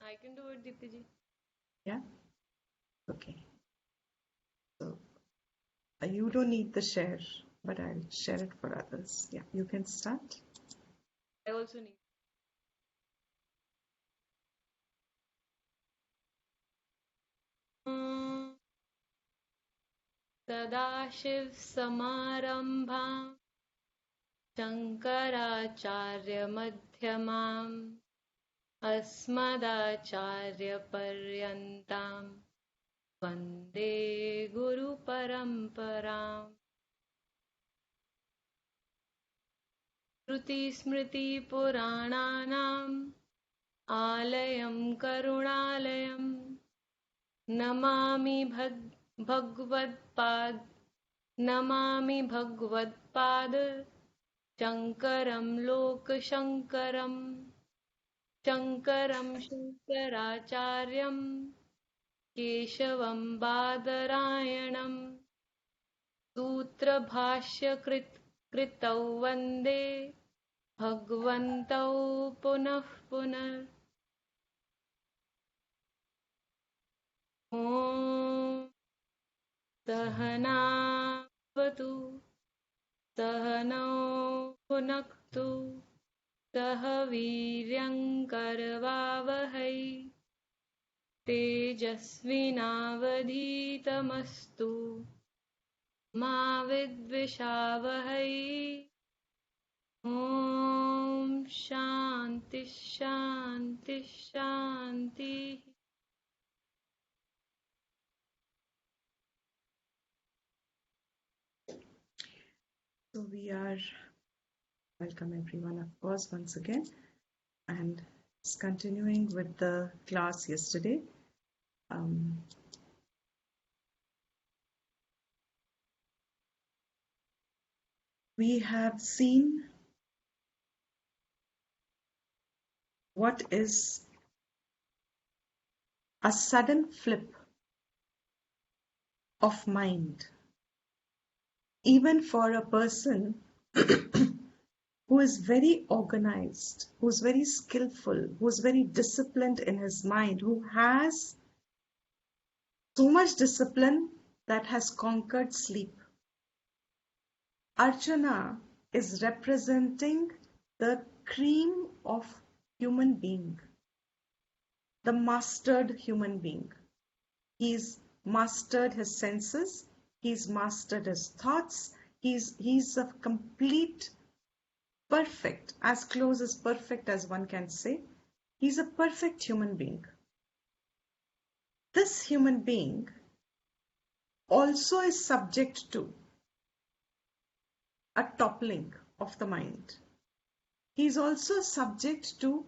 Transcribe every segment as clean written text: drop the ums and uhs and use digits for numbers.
I can do it, Deepti ji. Yeah? Okay. So you don't need the share, but I'll share it for others. Yeah, you can start. I also need. सदाशिवसमारम्भां शङ्कराचार्यमध्यमाम् अस्मदाचार्यपर्यन्तां वन्दे गुरुपरम्पराम् श्रुतिस्मृतिपुराणानाम् आलयं करुणालयं नमामि भगवत्पाद शङ्करं लोकशङ्करम् शङ्करं शङ्कराचार्यं केशवं बादरायणम् सूत्रभाष्यकृतौ वन्दे भगवन्तौ पुनः पुनः ॐ सहनावतु सहनौ भुनक्तु सह वीर्यङ्करवावहै तेजस्विनावधीतमस्तु मा विद्विषावहै ॐ शान्ति शान्ति शान्तिः. So we are welcome everyone, of course, once again, and it's continuing with the class yesterday. We have seen what is a sudden flip of mind, even for a person who is very organized, who's very skillful, who's very disciplined in his mind, who has so much discipline that has conquered sleep. Arjuna is representing the cream of human being, the mastered human being. He's mastered his senses, he's mastered his thoughts, he's a complete perfect, as close as perfect as one can say. He's a perfect human being. This human being also is subject to a toppling of the mind. He's also subject to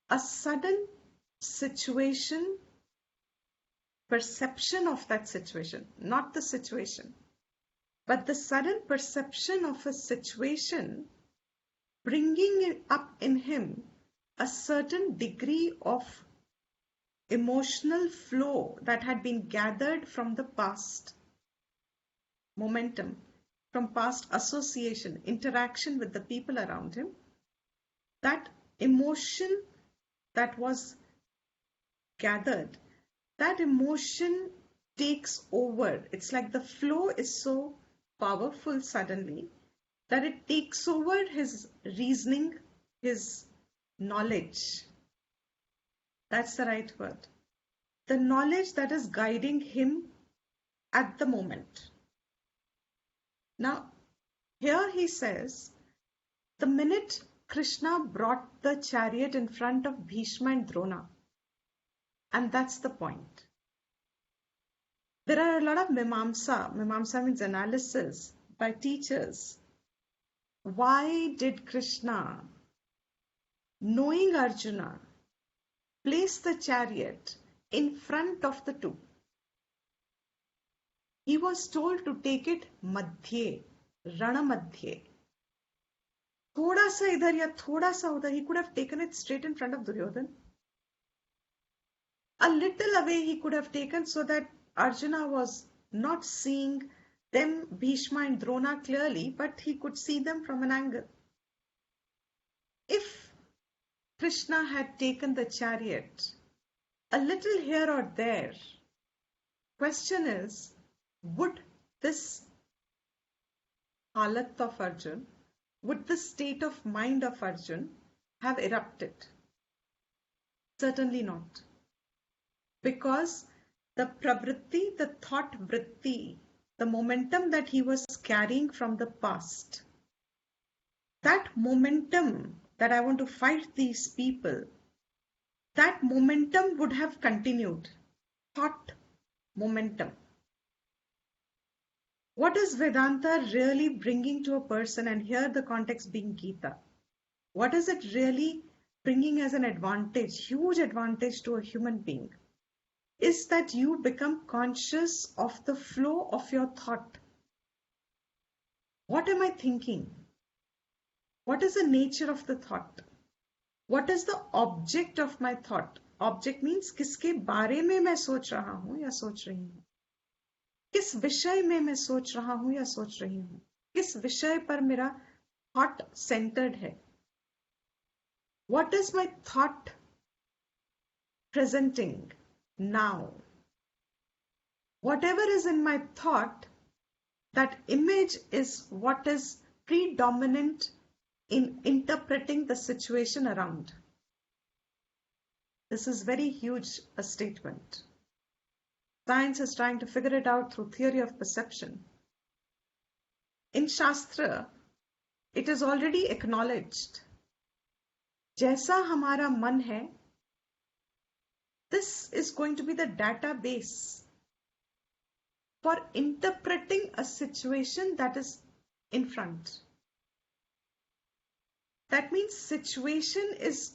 a sudden situation, perception of that situation, not the situation, but the sudden perception of a situation bringing up in him a certain degree of emotional flow that had been gathered from the past momentum, from past association, interaction with the people around him. That emotion that was gathered, that emotion takes over. It's like the flow is so powerful suddenly that it takes over his reasoning, his knowledge. That's the right word. The knowledge that is guiding him at the moment. Now, here he says, the minute Krishna brought the chariot in front of Bhishma and Drona, and that's the point. There are a lot of mimamsa means analysis by teachers. Why did Krishna, knowing Arjuna, place the chariot in front of the two? He was told to take it madhye, rana madhye. Thoda sa idhar ya thoda sa udhar. He could have taken it straight in front of Duryodhan. A little away he could have taken so that Arjuna was not seeing them, Bhishma and Drona, clearly, but he could see them from an angle. If Krishna had taken the chariot a little here or there. Question is, would this halat of Arjun, would the state of mind of Arjun have erupted? Certainly not. Because the pravritti, the thought vritti, the momentum that he was carrying from the past, that momentum that I want to fight these people, that momentum would have continued. Thought momentum. What is Vedanta really bringing to a person? And here the context being Gita. What is it really bringing as an advantage, huge advantage to a human being? Is that you become conscious of the flow of your thought. What am I thinking? What is the nature of the thought? What is the object of my thought? Object means किसके बारे में मैं सोच रहा हूं या सोच रही हूं, किस विषय में मैं सोच रहा हूं या सोच रही हूं, किस विषय पर मेरा thought centered है. What is my thought presenting now? Whatever is in my thought, that image is what is predominant in interpreting the situation around. This is very huge a statement. Science is trying to figure it out through theory of perception. In Shastra, it is already acknowledged. जैसा हमारा मन है, this is going to be the database for interpreting a situation that is in front. That means situation is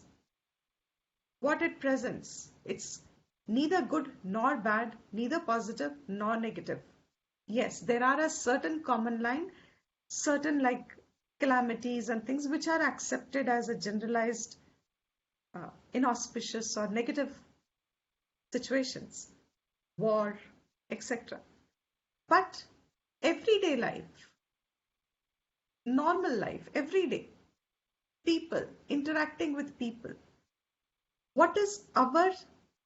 what it presents. It's neither good nor bad, neither positive nor negative. Yes, there are a certain common line, certain like calamities and things which are accepted as a generalized inauspicious or negative situations, war, etc. But everyday life, normal life, everyday, people, interacting with people, what is our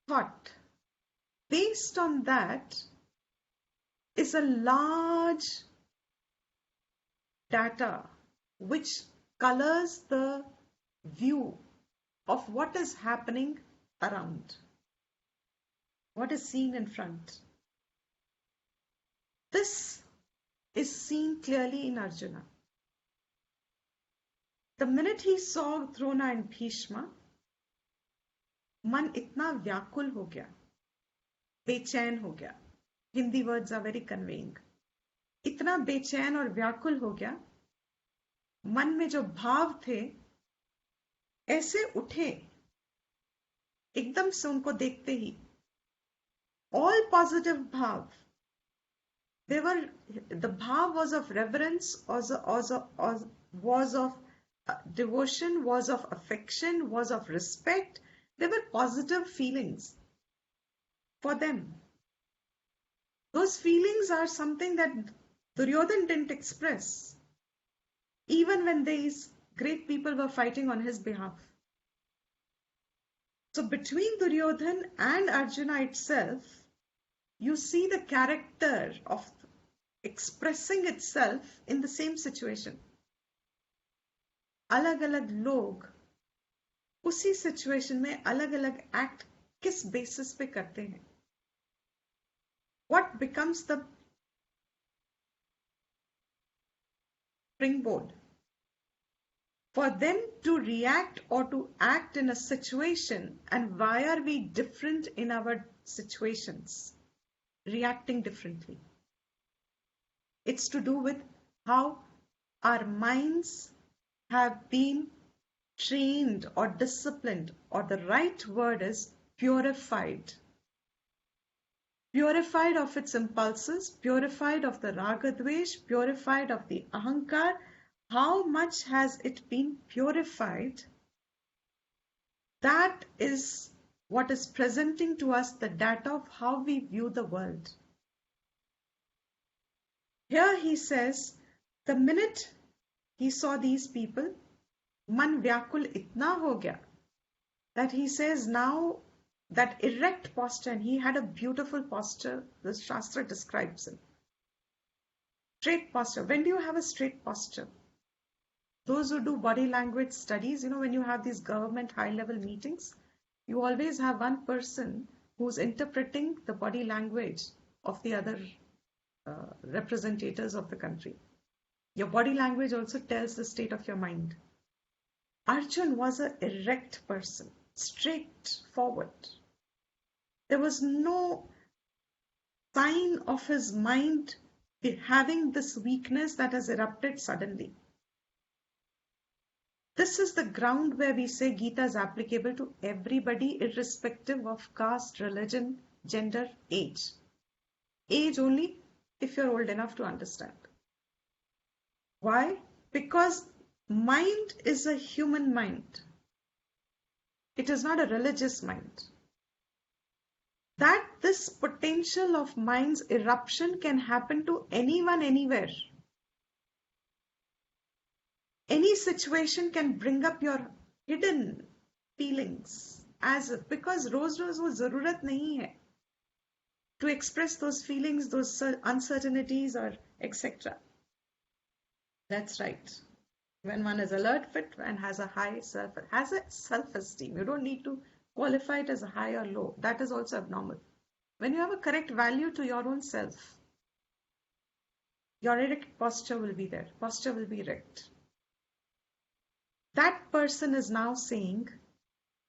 thought? Based on that is a large data which colors the view of what is happening around, what is seen in front. This is seen clearly in Arjuna. The minute he saw Drona and Bhishma, मन इतना व्याकुल हो गया, बेचैन हो गया. Hindi words are very conveying. इतना बेचैन और व्याकुल हो गया, मन में जो भाव थे ऐसे उठे एकदम से उनको देखते ही. All positive bhav. The bhav was of reverence, was of devotion, was of affection, was of respect. There were positive feelings for them. Those feelings are something that Duryodhan didn't express, even when these great people were fighting on his behalf. So between Duryodhan and Arjuna itself, you see the character of expressing itself in the same situation. अलग-अलग लोग उसी situation में अलग-अलग act किस basis पे करते हैं? What becomes the springboard for them to react or to act in a situation, and why are we different in our situations, reacting differently? It's to do with how our minds have been trained or disciplined, or the right word is purified. Purified of its impulses, purified of the raga dvesh, purified of the ahankar. How much has it been purified? That is what is presenting to us the data of how we view the world. Here he says, the minute he saw these people, man vyakul itna ho gaya, that he says now that erect posture, and he had a beautiful posture. The Shastra describes him. Straight posture. When do you have a straight posture? Those who do body language studies, when you have these government high-level meetings, you always have one person who's interpreting the body language of the other representatives of the country. Your body language also tells the state of your mind. Arjun was an erect person, straightforward. There was no sign of his mind having this weakness that has erupted suddenly. This is the ground where we say Gita is applicable to everybody, irrespective of caste, religion, gender, age. Age only if you're old enough to understand. Why? Because mind is a human mind. It is not a religious mind. That this potential of mind's eruption can happen to anyone, anywhere. Any situation can bring up your hidden feelings, because रोज रोज वो जरूरत नहीं है to express those feelings, those uncertainties, or etc. That's right. When one is alert, fit, and has a self-esteem, you don't need to qualify it as a high or low. That is also abnormal. When you have a correct value to your own self, your erect posture will be there. Posture will be erect. That person is now saying,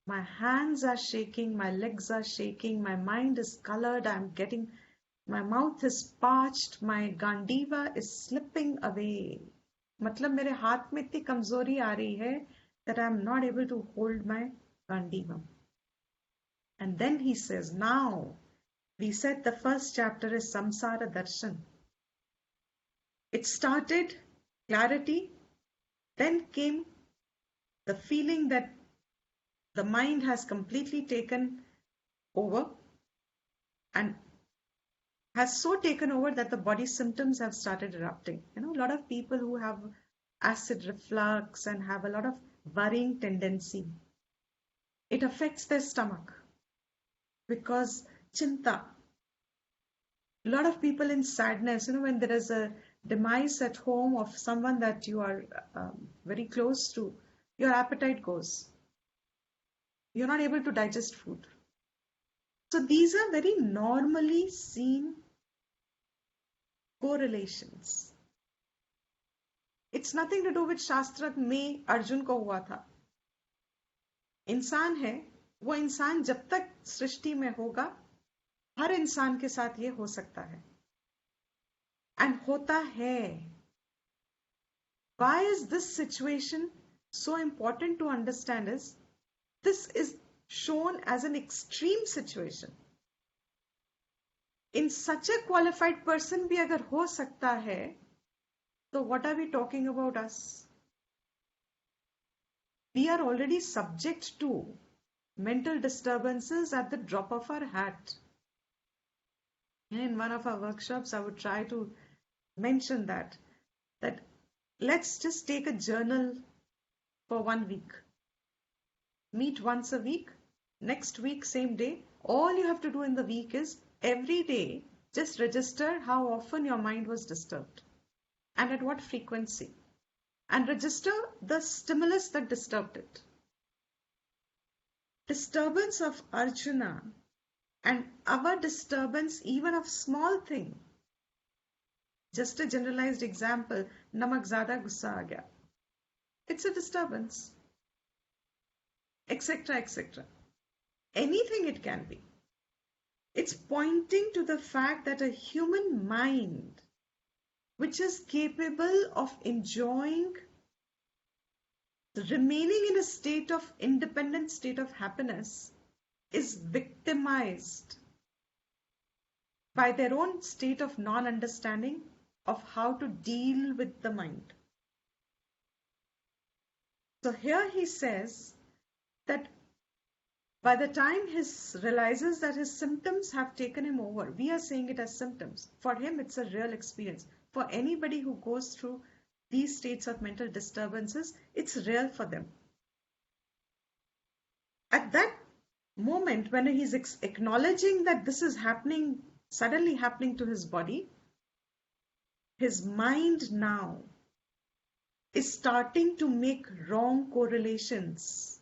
my hands are shaking, my legs are shaking, my mind is colored, my mouth is parched, my gandiva is slipping away. मतलब मेरे हाथ में इतनी कमजोरी आ रही है that I am not able to hold my gandiva. And then he says, now, we said the first chapter is Samsara Darshan. It started clarity, then came the feeling that the mind has completely taken over and has so taken over that the body symptoms have started erupting. A lot of people who have acid reflux and have a lot of worrying tendency, it affects their stomach because chinta. A lot of people in sadness, when there is a demise at home of someone that you are very close to, your appetite goes. You're not able to digest food. So these are very normally seen correlations. It's nothing to do with Shastra में अर्जुन को हुआ था. इंसान है, वो इंसान जब तक सृष्टि में होगा, हर इंसान के साथ ये हो सकता है. And होता है. Why is this situation so important to understand is, this is shown as an extreme situation. In such a qualified person भी अगर हो सकता है, so what are we talking about us? We are already subject to mental disturbances at the drop of our hat. In one of our workshops, I would try to mention that let's just take a journal for 1 week. Meet once a week, next week, same day. All you have to do in the week is every day just register how often your mind was disturbed and at what frequency, and register the stimulus that disturbed it. Disturbance of Arjuna and our disturbance even of small thing. Just a generalized example, namak zyada gussa aa gaya. It's a disturbance. Etc., etc. Anything it can be. It's pointing to the fact that a human mind, which is capable of enjoying, remaining in a state of independent state of happiness, is victimized by their own state of non-understanding of how to deal with the mind. So here he says that by the time he realizes that his symptoms have taken him over, we are saying it as symptoms. For him, it's a real experience. For anybody who goes through these states of mental disturbances, it's real for them. At that moment when he's acknowledging that this is happening, suddenly happening to his body, his mind now is starting to make wrong correlations.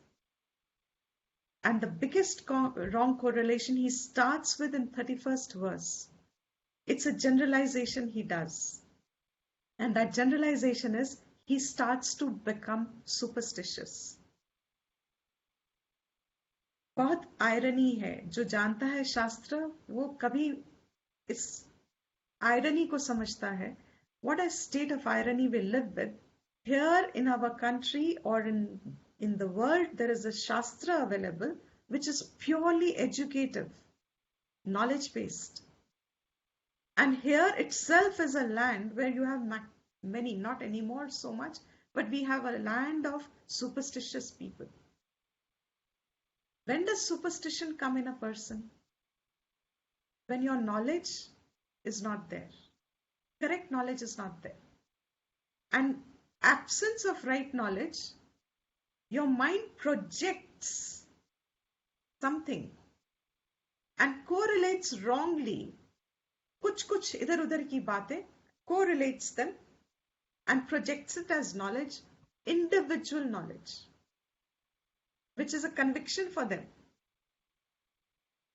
And the biggest wrong correlation he starts with in 31st verse. It's a generalization he does. And that generalization is he starts to become superstitious. बहुत irony है, जो जानता है शास्त्र वो कभी इस irony को समझता है. What a state of irony we live with. Here in our country or in the world, there is a shastra available which is purely educative, knowledge based. And here itself is a land where you have many, not anymore so much, but we have a land of superstitious people. When does superstition come in a person? When your knowledge is not there. Correct knowledge is not there. And absence of right knowledge, your mind projects something and correlates wrongly. कुछ इधर उधर की बातें, correlates them and projects it as knowledge, individual knowledge, which is a conviction for them.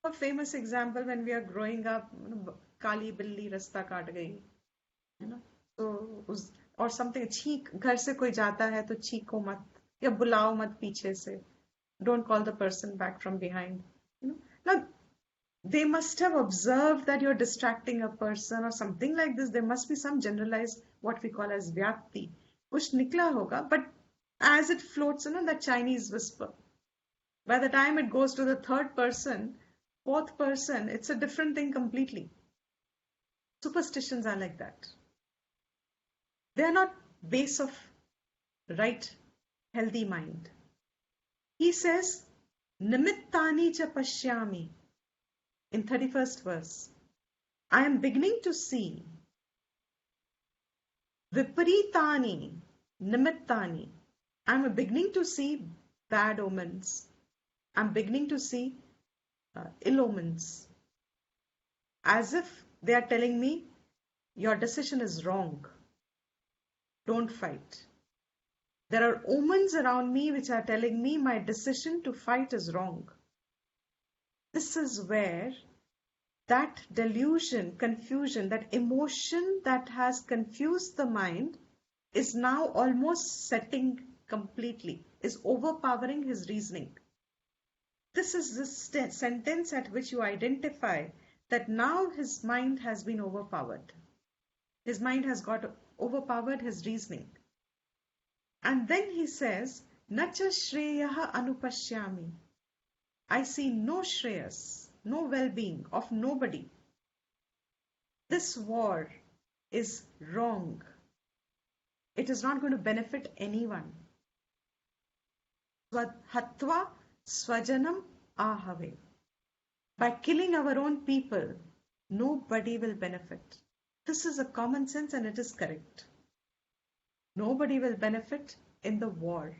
A famous example, when we are growing up, काली बिल्ली रास्ता काट गई, तो और something, छींक, घर से कोई जाता है तो छींको मत या बुलाओ मत पीछे से, don't call the person back from behind. Now they must have observed that you're distracting a person or something like this. There must be some generalized, what we call as vyakti, kuch nikla hoga, but as it floats, that Chinese whisper, by the time it goes to the third person, fourth person, it's a different thing completely. Superstitions are like that. They are not base of right, healthy mind. He says, nimittani cha pashyami. In 31st verse, I am beginning to see viparitani, nimittani. I am beginning to see bad omens. I am beginning to see ill omens. As if they are telling me, your decision is wrong. Don't fight. There are omens around me which are telling me my decision to fight is wrong. This is where that delusion, confusion, that emotion that has confused the mind is now almost setting completely, is overpowering his reasoning. This is the sentence at which you identify that now his mind has been overpowered. His mind has got overpowered his reasoning. And then he says, Nacha Shreyaha Anupashyami. I see no Shreyas, no well-being of nobody. This war is wrong. It is not going to benefit anyone. Hatva Swajanam Ahave. By killing our own people, nobody will benefit. This is a common sense and it is correct. Nobody will benefit in the war.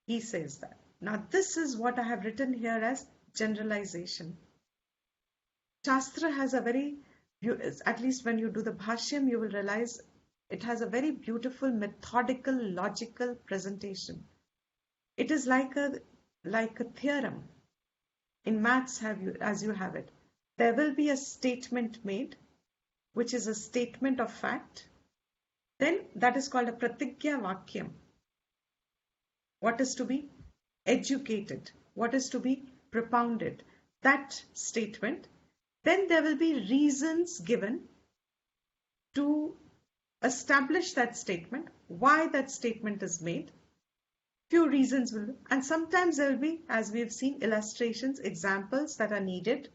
He says that. Now this is what I have written here as generalization. Shastra has a very, at least when you do the bhashyam, you will realize it has a very beautiful, methodical, logical presentation. It is like a theorem. In maths, as you have it, there will be a statement made, which is a statement of fact. Then that is called a pratigya vakyam. What is to be educated, what is to be propounded, that statement. Then there will be reasons given to establish that statement, why that statement is made. Few reasons will, and sometimes there will be, as we have seen, illustrations, examples that are needed.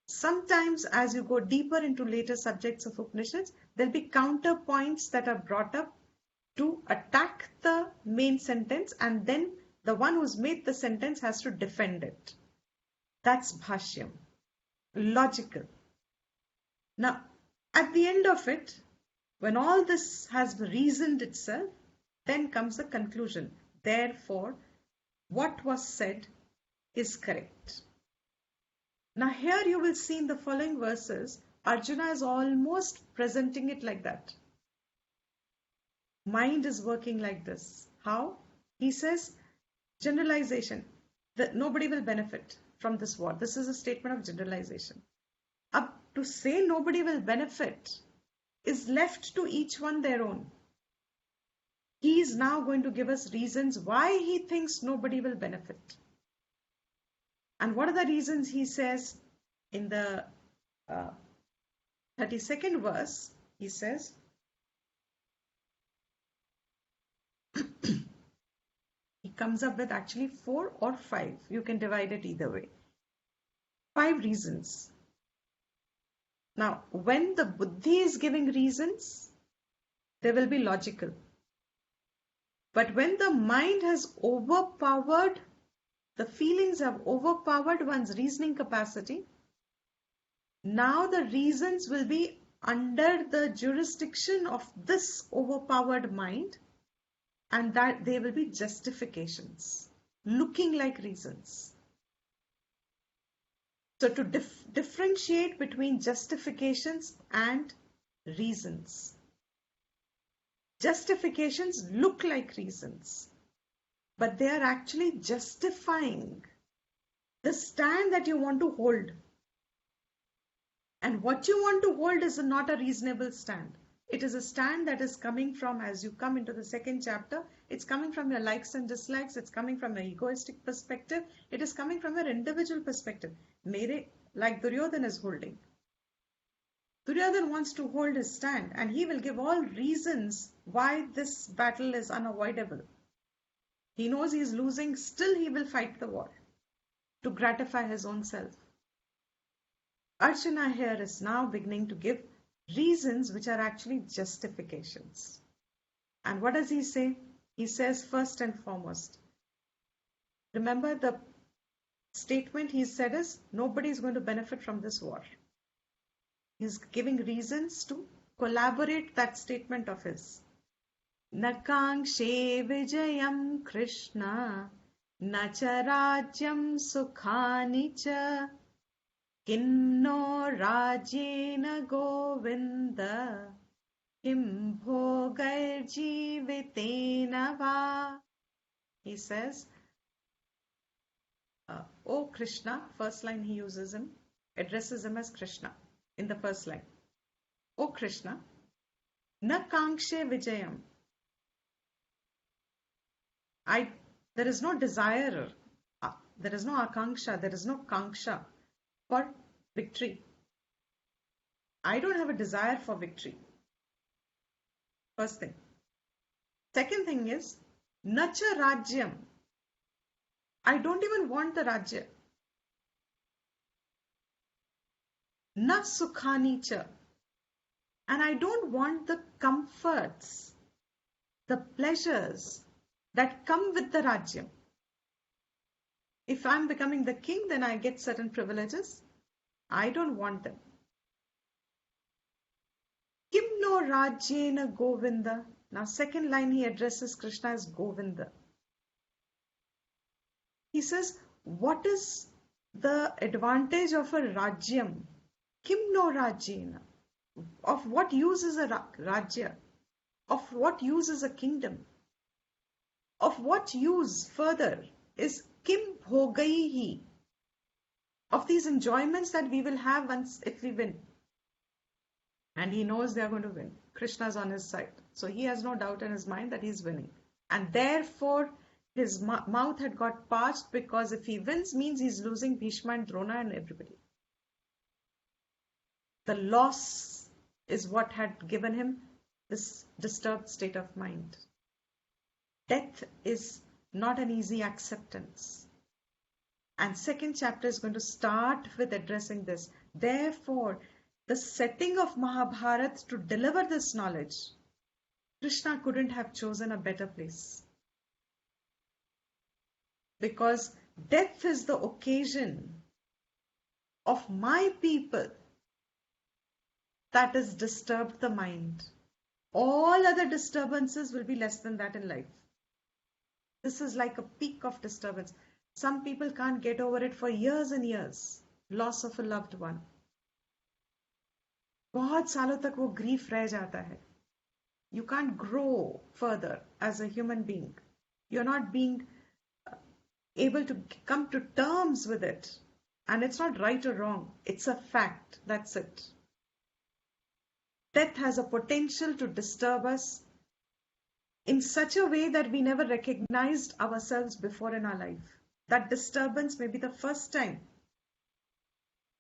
Sometimes as you go deeper into later subjects of Upanishads, there will be counterpoints that are brought up to attack the main sentence, and then the one who's made the sentence has to defend it. That's bhashyam. Logical. Now, at the end of it, when all this has reasoned itself, then comes the conclusion. Therefore, what was said is correct. Now here you will see in the following verses, Arjuna is almost presenting it like that. Mind is working like this. How? He says, generalization, that nobody will benefit from this war. This is a statement of generalization. Up to say nobody will benefit is left to each one their own. He is now going to give us reasons why he thinks nobody will benefit. And what are the reasons he says in the 32nd verse? He says, he comes up with actually 4 or 5. You can divide it either way. 5 reasons. Now, when the buddhi is giving reasons, they will be logical. But when the mind has overpowered, the feelings have overpowered one's reasoning capacity, now the reasons will be under the jurisdiction of this overpowered mind, and that they will be justifications, looking like reasons. So to differentiate between justifications and reasons. Justifications look like reasons, but they are actually justifying the stand that you want to hold. And what you want to hold is not a reasonable stand. It is a stand that is coming from, as you come into the 2nd chapter, it's coming from your likes and dislikes, it's coming from an egoistic perspective, it is coming from your individual perspective. Like Duryodhana is holding. Duryodhana wants to hold his stand, and he will give all reasons why this battle is unavoidable. He knows he is losing, still he will fight the war to gratify his own self. Arjuna here is now beginning to give reasons which are actually justifications. And what does he say? He says, first and foremost, remember the statement he said is, nobody is going to benefit from this war. He's giving reasons to collaborate that statement of his. Nakangshe vijayam Krishna, nacha rajyam sukhani cha, kinno rajyena govinda, kim bhogair jivitena va. He says, O Krishna, first line he uses him, addresses him as Krishna in the first line. O Krishna, na kankshe vijayam. There is no desire, there is no akanksha, there is no kanksha for victory. I don't have a desire for victory. First thing. Second thing is, nacha rajyam. I don't even want the rajya. Na sukhani cha. And I don't want the comforts, the pleasures that come with the rajyam. If I'm becoming the king, then I get certain privileges. I don't want them. Kim no rajyena govinda. Now second line he addresses Krishna as Govinda. He says, what is the advantage of a rajyam? Kim no rajyena. Of what use is a rajya? Of what use is a kingdom? Of what use further is kim bhogaihi? Of these enjoyments that we will have once if we win. And he knows they are going to win. Krishna is on his side. So he has no doubt in his mind that he is winning. And therefore his mouth had got parched, because if he wins means he's losing Bhishma and Drona and everybody. The loss is what had given him this disturbed state of mind. Death is not an easy acceptance. And 2nd chapter is going to start with addressing this. Therefore, the setting of Mahabharata to deliver this knowledge, Krishna couldn't have chosen a better place. Because death is the occasion of my people that has disturbed the mind. All other disturbances will be less than that in life. This is like a peak of disturbance. Some people can't get over it for years and years. Loss of a loved one. बहुत सालों तक वो grief रह जाता है. You can't grow further as a human being. You're not being able to come to terms with it. And it's not right or wrong. It's a fact. That's it. Death has a potential to disturb us in such a way that we never recognized ourselves before in our life. That disturbance may be the first time.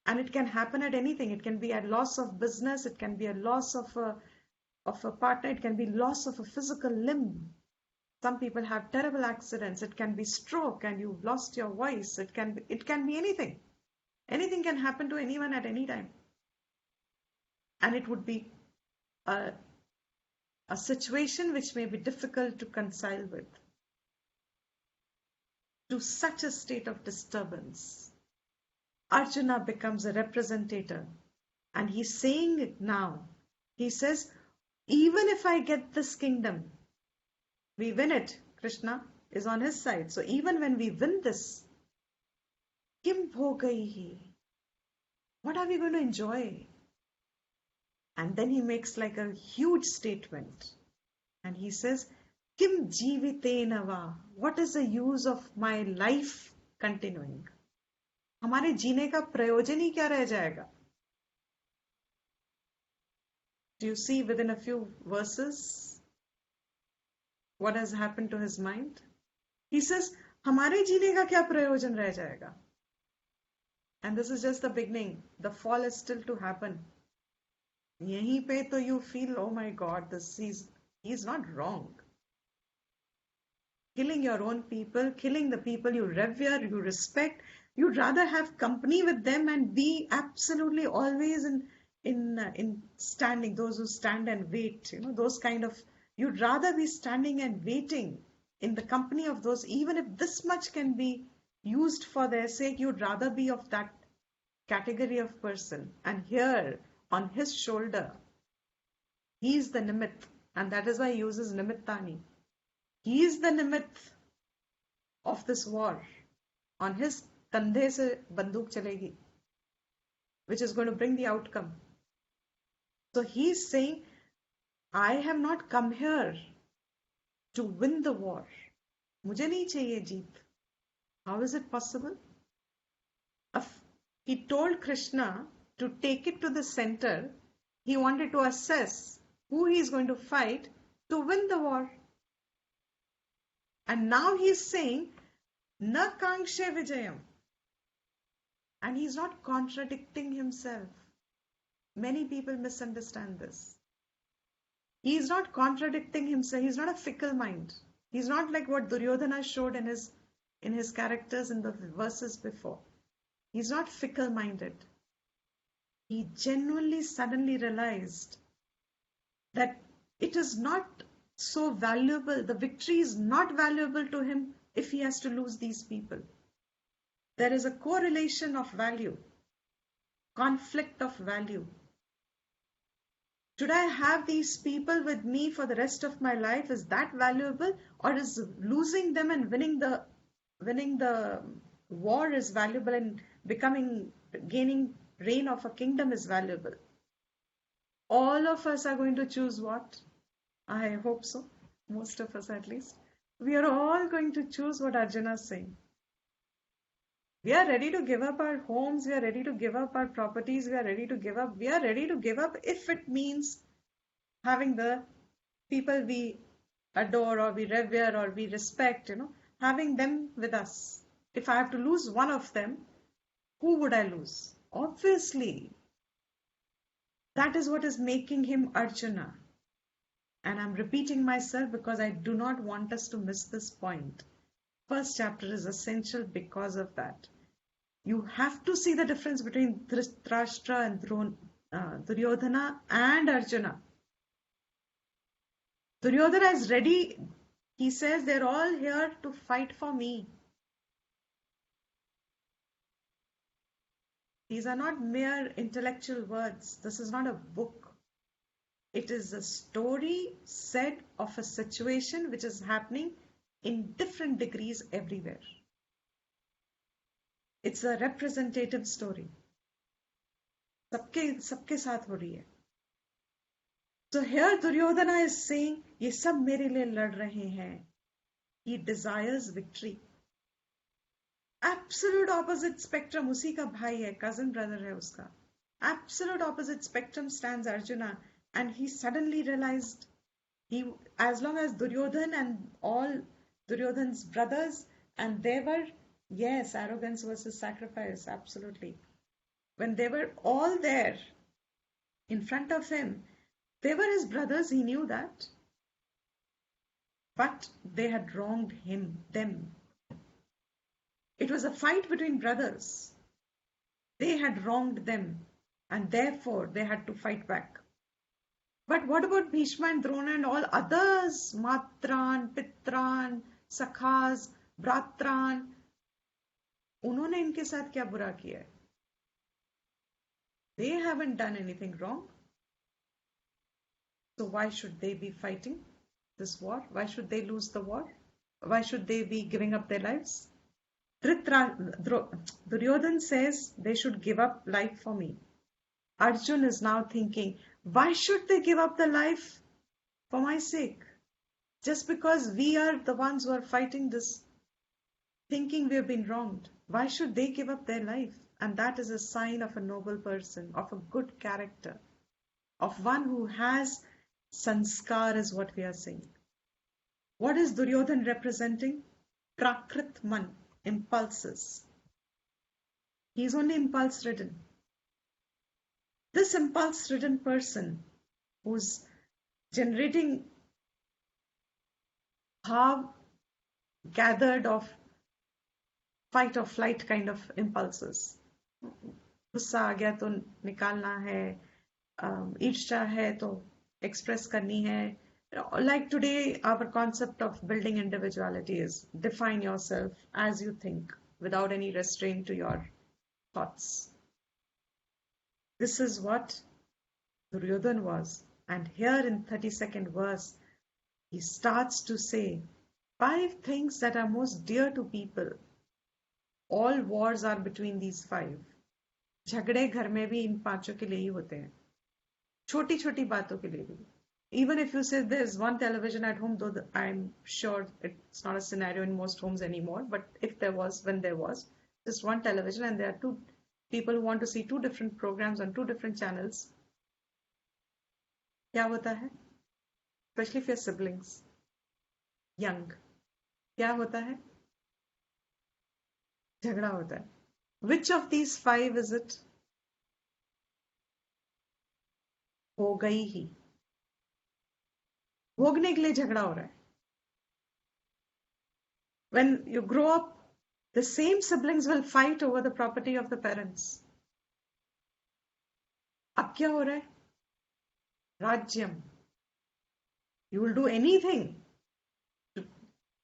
And it can happen at anything. It can be a loss of business. It can be a loss of a partner. It can be loss of a physical limb. Some people have terrible accidents. It can be stroke and you've lost your voice. It can be anything. Anything can happen to anyone at any time. And it would be a situation which may be difficult to reconcile with. To such a state of disturbance, Arjuna becomes a representative. And he's saying it now. He says, even if I get this kingdom, we win it. Krishna is on his side. So even when we win this, Kim bhogaihi? What are we going to enjoy? And then he makes like a huge statement. And he says, Kim jivitena va? What is the use of my life continuing? हमारे जीने का प्रयोजन ही क्या रह जाएगा? Do you see within a few verses what has happened to his mind? He says, हमारे जीने का क्या प्रयोजन रह जाएगा? And this is just the beginning. The fall is still to happen. यहीं पे तो you feel, oh my God, he's not wrong. Killing your own people, killing the people you revere, you respect. You'd rather have company with them and be absolutely always in standing. Those who stand and wait, those kind of. You'd rather be standing and waiting in the company of those, even if this much can be used for their sake. You'd rather be of that category of person. And here, on his shoulder, he is the nimit, and that is why he uses nimittani. He is the nimit of this war. On his kandhe se banduk chalegi, which is going to bring the outcome. So he's saying, I have not come here to win the war. मुझे नहीं चाहिए जीत. How is it possible? He told Krishna to take it to the center. He wanted to assess who he is going to fight to win the war. And now he's saying, Na kankshe vijayam. And he's not contradicting himself. Many people misunderstand this. He's not contradicting himself. He's not a fickle mind. He's not like what Duryodhana showed in his characters in the verses before. He's not fickle-minded. He genuinely suddenly realized that it is not so valuable. The victory is not valuable to him if he has to lose these people. There is a correlation of value, conflict of value. Should I have these people with me for the rest of my life? Is that valuable? Or is losing them and winning the war is valuable and gaining reign of a kingdom is valuable? All of us are going to choose what? I hope so. Most of us at least. We are all going to choose what Arjuna is saying. We are ready to give up our homes. We are ready to give up our properties. We are ready to give up. We are ready to give up if it means having the people we adore or we revere or we respect, having them with us. If I have to lose one of them, who would I lose? Obviously, that is what is making him Arjuna. And I'm repeating myself because I do not want us to miss this point. First chapter is essential because of that. You have to see the difference between Dhritarashtra and Duryodhana and Arjuna. Duryodhana is ready. He says they're all here to fight for me. These are not mere intellectual words. This is not a book. It is a story said of a situation which is happening in different degrees everywhere. It's a representative story. सबके साथ हो रही है. So here Duryodhana is saying, ये सब मेरे लिए लड़ रहे हैं. He desires victory. Absolute opposite spectrum, उसी का भाई है, cousin brother है उसका. Absolute opposite spectrum stands Arjuna, and he suddenly realized as long as Duryodhan and all Duryodhan's brothers, and they were, yes, arrogance versus sacrifice, absolutely. When they were all there in front of him, they were his brothers, he knew that. But they had wronged them. It was a fight between brothers. They had wronged them, and therefore they had to fight back. But what about Bhishma and Drona and all others? Matran, Pitran, Sakhas, Bratran. उन्होंने इनके साथ क्या बुरा किया है? They haven't done anything wrong. So why should they be fighting this war? Why should they lose the war? Why should they be giving up their lives? Duryodhan says they should give up life for me. Arjuna is now thinking, why should they give up their life for my sake? Just because we are the ones who are fighting this, thinking we have been wronged. Why should they give up their life? And that is a sign of a noble person, of a good character, of one who has sanskar, is what we are saying. What is Duryodhan representing? Prakrit man, impulses. He is only impulse ridden. This impulse ridden person who's generating bhav gathered of fight or flight kind of impulses. गुस्सा आ गया तो निकालना है, ईर्ष्या है तो express करनी है. Like today, our concept of building individuality is define yourself as you think without any restraint to your thoughts. This is what Duryodhan was. And here in 32nd verse, he starts to say 5 things that are most dear to people. All wars are between these 5. झगड़े घर में भी इन 5 के लिए ही होते हैं. छोटी छोटी बातों के लिए भी. Even if you say there's one television at home, though I'm sure it's not a scenario in most homes anymore, but if there was, when there was, just one television and there are 2 people who want to see 2 different programs on 2 different channels, क्या होता है? Especially if your siblings, young, क्या होता है? झगड़ा होता है. Which of these 5 is it? हो गई ही. भोगने के लिए झगड़ा हो रहा है. When you grow up, the same siblings will fight over the property of the parents. अब क्या हो रहा है? Rajyam. You will do anything.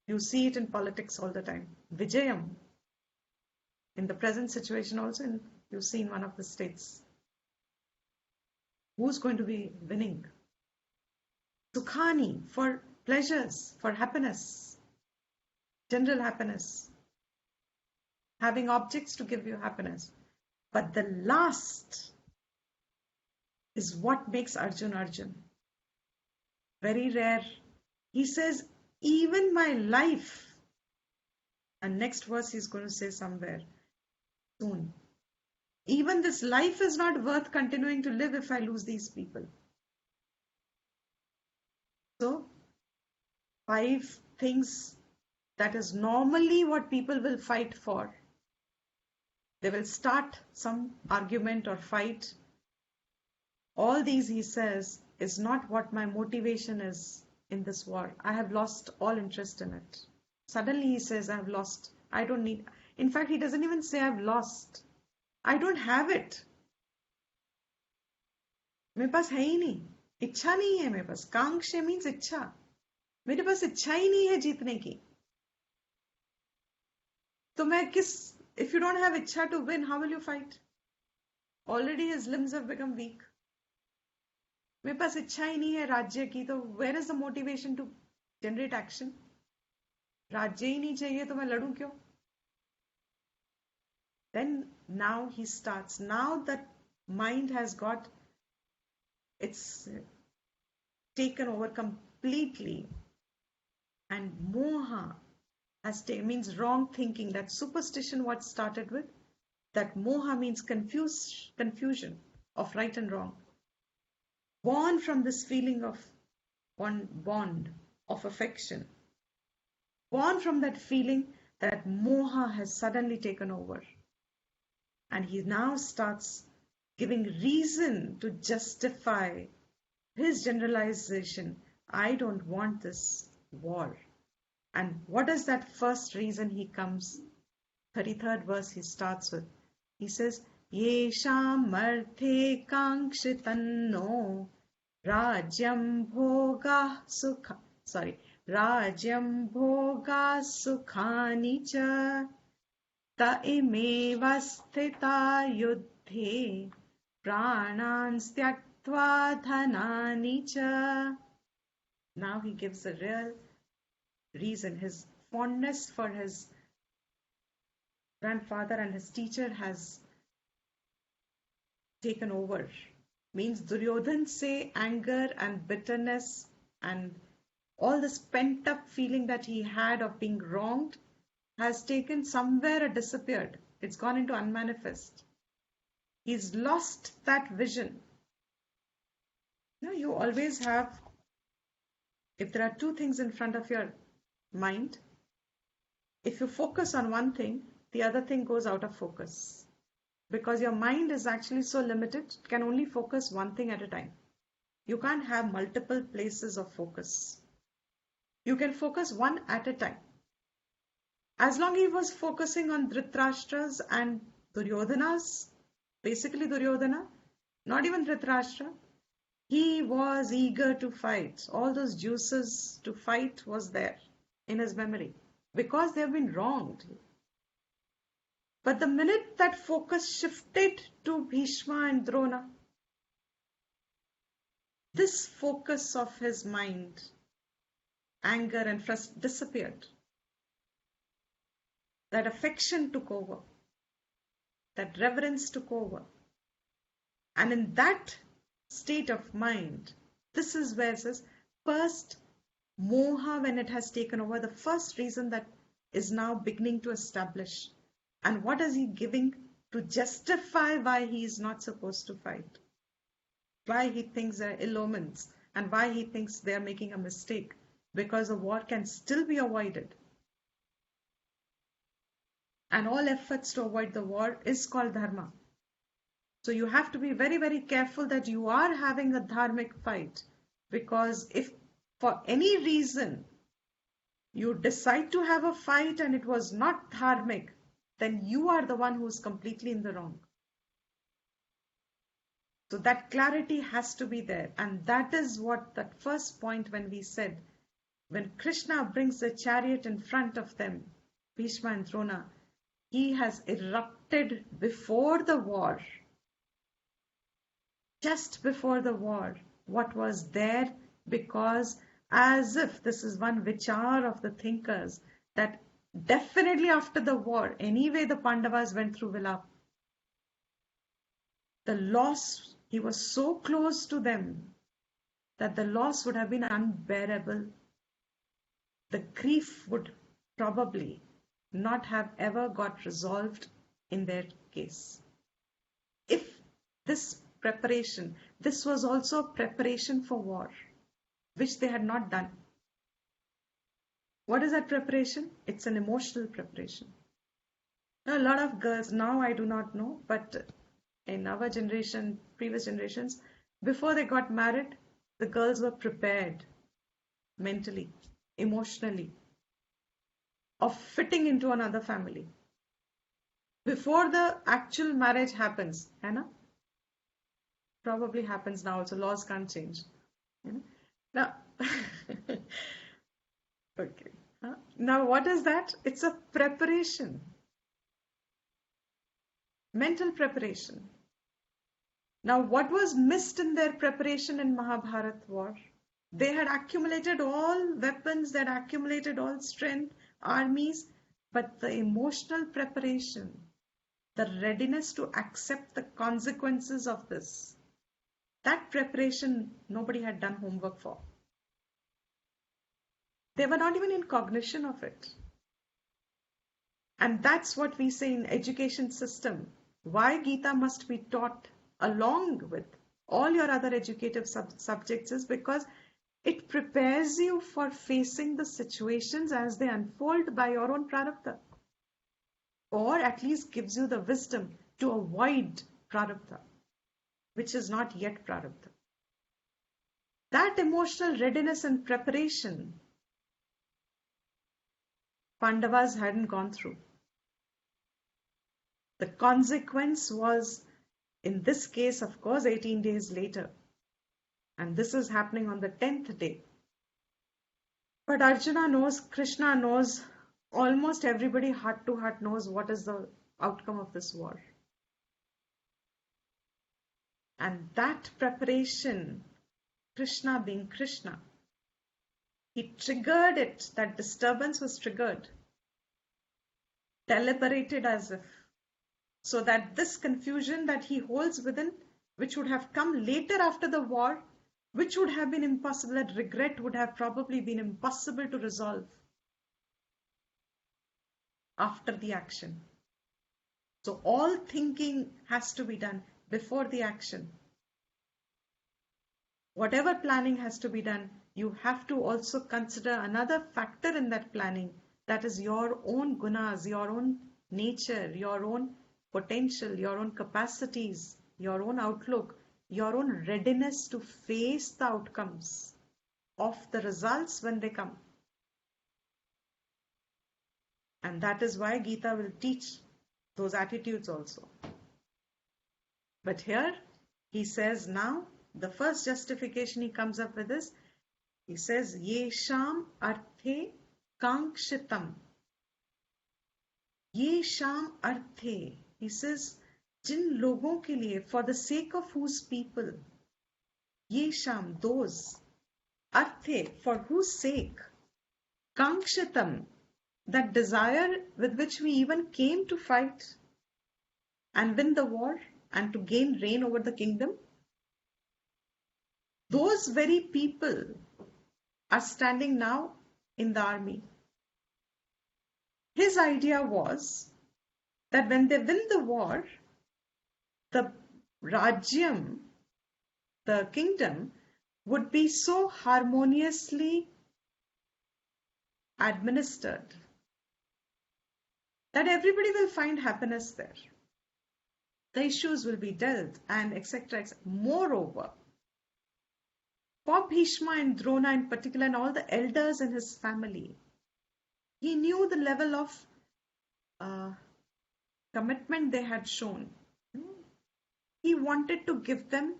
You see it in politics all the time. Vijayam. In the present situation also, you see in one of the states. Who's going to be winning? Sukhani, for pleasures, for happiness, general happiness. Having objects to give you happiness. But the last is what makes Arjun Arjun. Very rare. He says, even my life. And next verse he's going to say somewhere soon. Even this life is not worth continuing to live if I lose these people. So, 5 things that is normally what people will fight for. They will start some argument or fight. All these, he says, is not what my motivation is in this war. I have lost all interest in it. Suddenly he says, I have lost. I don't need. In fact, he doesn't even say I've lost. I don't have it. मेरे पास है ही नहीं. इच्छा नहीं है मेरे पास. कांक्षे means इच्छा. मेरे पास इच्छा ही नहीं है जीतने की. तो मैं किस, if you don't have इच्छा to win, how will you fight? Already his limbs have become weak. मेरे पास इच्छा ही नहीं है राज्य की, तो where is the motivation to generate action? राज्य ही नहीं चाहिए तो मैं लड़ूं क्यों? Then now he starts. Now that mind has got it's taken over completely, and moha has taken, means wrong thinking. That superstition what started with, that moha means confusion of right and wrong. Born from this feeling of one bond of affection, born from that feeling that moha has suddenly taken over. And he now starts giving reason to justify his generalization. I don't want this war. And what is that first reason he comes? 33rd verse he starts with. He says, Yesham marthe kankshitanno rajyam bhoga sukha. Rajyam bhoga sukhani cha ta imeva sthita yuddhe pranan styaktva dhanani cha. Now he gives a real reason. His fondness for his grandfather and his teacher has taken over. Means Duryodhan say anger and bitterness and all this pent up feeling that he had of being wronged has taken somewhere disappeared. It's gone into unmanifest. He's lost that vision. You always have, if there are two things in front of your mind, if you focus on one thing, the other thing goes out of focus. Because your mind is actually so limited, it can only focus one thing at a time. You can't have multiple places of focus. You can focus one at a time. As long as he was focusing on Dhritarashtra's and Duryodhana's, basically Duryodhana, not even Dhritarashtra, he was eager to fight. All those juices to fight was there in his memory because they have been wronged. But the minute that focus shifted to Bhishma and Drona, this focus of his mind, anger and frustration disappeared. That affection took over. That reverence took over. And in that state of mind, this is where it says, first, moha, when it has taken over, the first reason that is now beginning to establish. And what is he giving to justify why he is not supposed to fight? Why he thinks they are ill omens and why he thinks they are making a mistake, because the war can still be avoided. And all efforts to avoid the war is called dharma. So you have to be very, very careful that you are having a dharmic fight, because if for any reason you decide to have a fight and it was not dharmic, then you are the one who is completely in the wrong. So that clarity has to be there. And that is what that first point when we said, when Krishna brings the chariot in front of them, Bhishma and Drona, he has erupted before the war. Just before the war, what was there, because as if this is one vichar of the thinkers, that definitely after the war, anyway the Pandavas went through Vilap. The loss, he was so close to them that the loss would have been unbearable. The grief would probably not have ever got resolved in their case. If this preparation, this was also preparation for war, which they had not done. What is that preparation? It's an emotional preparation. Now, a lot of girls, now I do not know, but in our generation, previous generations, before they got married, the girls were prepared mentally, emotionally, of fitting into another family. Before the actual marriage happens, Hannah? Probably happens now, so laws can't change. Now, okay. Now, what is that? It's a preparation. Mental preparation. Now, what was missed in their preparation in Mahabharat war? They had accumulated all weapons, they had accumulated all strength, armies, but the emotional preparation, the readiness to accept the consequences of this. That preparation nobody had done homework for. They were not even in cognition of it. And that's what we say in education system. Why Gita must be taught along with all your other educative subjects is because it prepares you for facing the situations as they unfold by your own prarabdha. Or at least gives you the wisdom to avoid prarabdha, which is not yet prarabdha. That emotional readiness and preparation Pandavas hadn't gone through. The consequence was, in this case, of course, 18 days later. And this is happening on the 10th day. But Arjuna knows, Krishna knows, almost everybody heart to heart knows what is the outcome of this war. And that preparation, Krishna being Krishna, he triggered it, that disturbance was triggered, deliberated as if, so that this confusion that he holds within, which would have come later after the war, which would have been impossible, that regret would have probably been impossible to resolve after the action. So all thinking has to be done before the action. Whatever planning has to be done, you have to also consider another factor in that planning, that is your own gunas, your own nature, your own potential, your own capacities, your own outlook, your own readiness to face the outcomes of the results when they come. And that is why Gita will teach those attitudes also. But here he says now, the first justification he comes up with is, he says, Yesham arthe kankshitam. Yesham arthe. He says, जिन लोगों के लिए, for the sake of whose people, ये sham, those, arthe, for whose sake, kankshitam, that desire with which we even came to fight and win the war and to gain reign over the kingdom, those very people are standing now in the army. His idea was that when they win the war, the Rajyam, the kingdom, would be so harmoniously administered that everybody will find happiness there. The issues will be dealt and etc. Moreover, for Bhishma and Drona in particular and all the elders in his family, he knew the level of commitment they had shown. He wanted to give them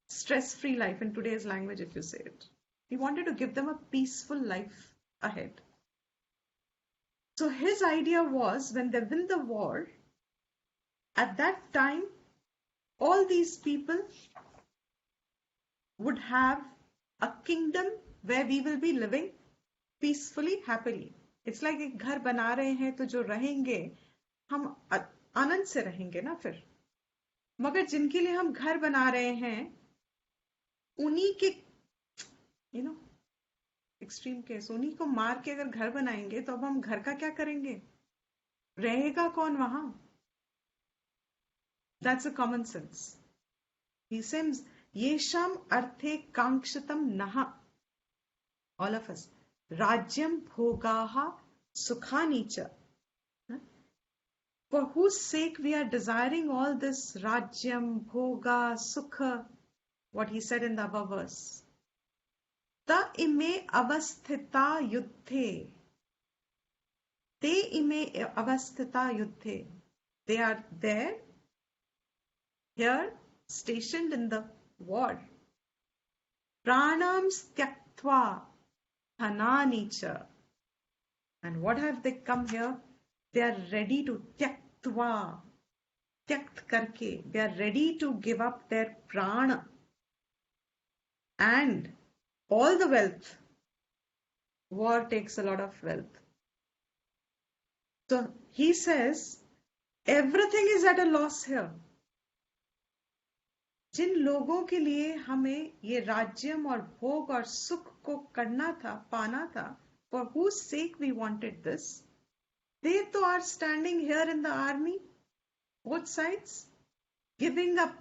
stress-free life, in today's language if you say it. He wanted to give them a peaceful life ahead. So his idea was, when they win the war, at that time, all these people would have a kingdom where we will be living peacefully, happily. It's like एक घर बना रहे हैं तो जो रहेंगे हम आनंद से रहेंगे ना फिर. मगर जिनके लिए हम घर बना रहे हैं उन्हीं के एक्सट्रीम केस, उन्हीं को मार के अगर घर बनाएंगे तो अब हम घर का क्या करेंगे? रहेगा कौन वहां? That's a common sense. He says, Yesham arthe kankshitam naha. All of us. Rajyam bhogaha sukhanicha. For whose sake we are desiring all this Rajyam, Bhoga, Sukha, what he said in the above verse. Ta ime avasthita yuddhe. Te ime avasthita yuddhe. They are there, here, stationed in the war. Pranam styaktva hananicha. And what have they come here? They are ready to tyaktva, tyakt karke. They are ready to give up their prana and all the wealth. War takes a lot of wealth. So he says, Everything is at a loss here. जिन लोगों के लिए हमें ये राज्यम और भोग और सुख को करना था, पाना था, for whose sake we wanted this, they too are standing here in the army, both sides, giving up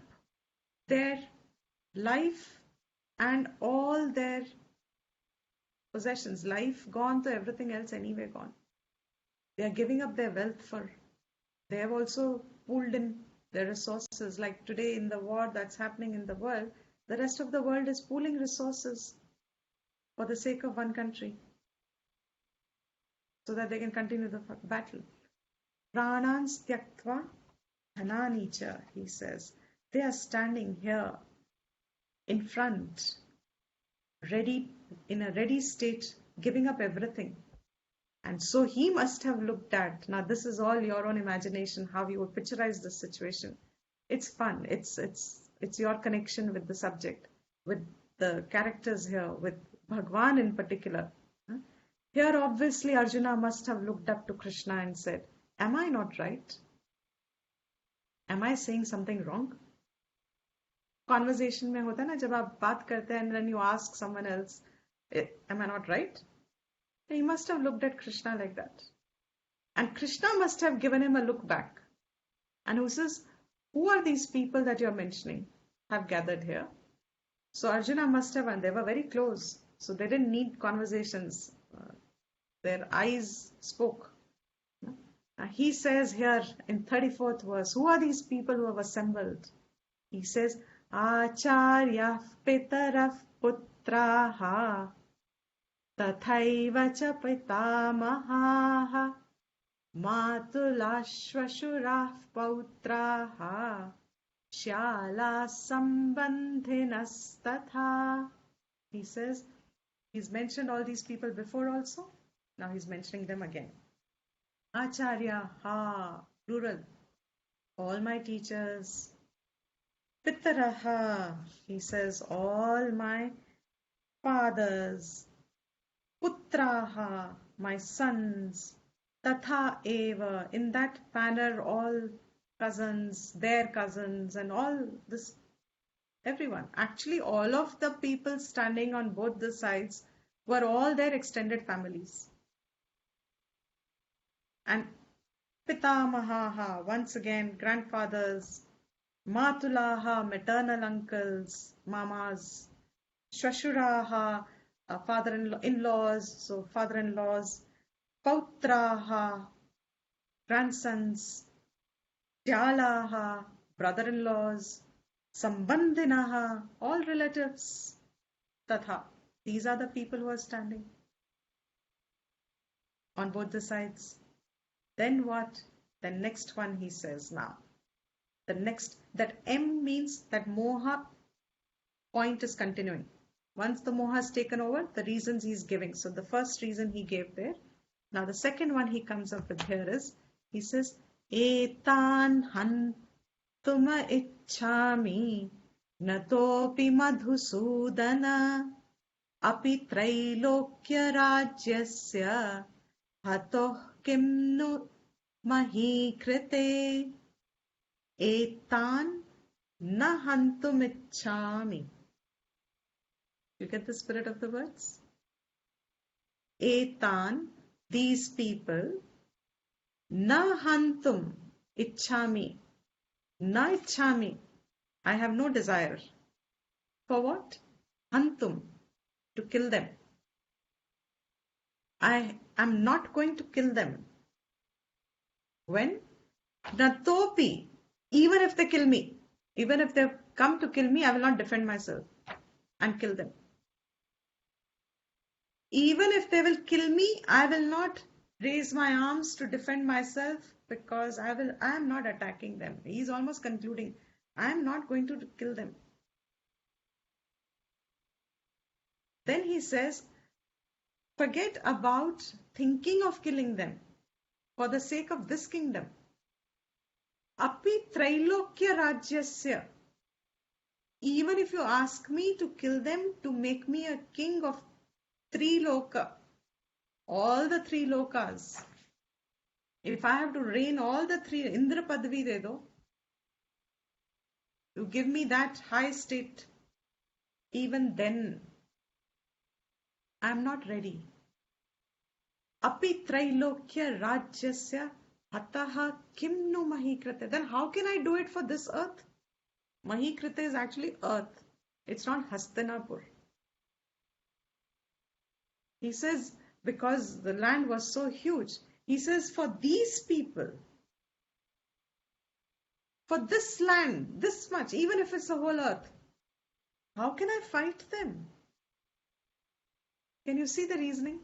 their life and all their possessions. Life gone, so everything else anyway gone. They are giving up their wealth for, they have also pooled in their resources. Like today in the war that's happening in the world, the rest of the world is pooling resources for the sake of one country so that they can continue the battle. Pranan styaktva dhanani cha, he says. They are standing here in front, ready, in a ready state, giving up everything. And so he must have looked at, now this is all your own imagination, how you would picturize this situation. It's fun. It's your connection with the subject, with the characters here, with Bhagwan in particular. Here obviously Arjuna must have looked up to Krishna and said, am I not right? Am I saying something wrong? Conversation में होता है ना, जब आप बात करते हैं and then you ask someone else, am I not right? He must have looked at Krishna like that. And Krishna must have given him a look back. And who says, who are these people that you're mentioning have gathered here? So Arjuna must have, and they were very close. So they didn't need conversations. Their eyes spoke. He says here in 34th verse, who are these people who have assembled? He says, Acharya Pitarah Putraha Tathaiva cha Pitamaha Matulashvashurah Pautraha Shyala Sambandhinas Tatha. He says, he's mentioned all these people before also. Now he's mentioning them again. Acharya, plural. All my teachers. Pitaraha, he says, all my fathers. Putraha, my sons. Tatha eva, in that manner all cousins, their cousins, and all this, everyone. Actually, all of the people standing on both the sides were all their extended families. And Pitamahaha, once again, grandfathers, Matulaha, maternal uncles, mamas, Shashuraha, father-in-laws, so father-in-laws, Pautraha, grandsons, Jalaha, brother-in-laws, Sambandhinaha, all relatives, Tatha. These are the people who are standing on both the sides. Then what? The next one he says now. The next, that M means that moha point is continuing. Once the moha has taken over, the reasons he's giving. So the first reason he gave there. Now the second one he comes up with here is, he says, Etan hantuma ichhami natopi madhusudana api trailokya rajyasya hatoh kimnu mahi krite etan na hantum ichhami. You get the spirit of the words? Etan, these people, na hantum ichhami, na ichhami, I have no desire. For what? Hantum, to kill them. I am not going to kill them. When? Natopi, even if they kill me, even if they come to kill me, I will not defend myself and kill them. Even if they will kill me, I will not raise my arms to defend myself because I am not attacking them. He is almost concluding, I am not going to kill them. Then he says, forget about thinking of killing them for the sake of this kingdom. Api trailokya rajyasya. Even if you ask me to kill them to make me a king of three loka, all the three lokas, If I have to reign all the three, Indra Padvi de do, you give me that high state, even then I am not ready. Api Trailokya Rajyasya Hataha Kim nu Mahikrite. Then how can I do it for this earth? Mahikrite is actually earth. It's not Hastinapur. He says, because the land was so huge, he says, for these people, for this land, this much, even if it's the whole earth, how can I fight them? Can you see the reasoning?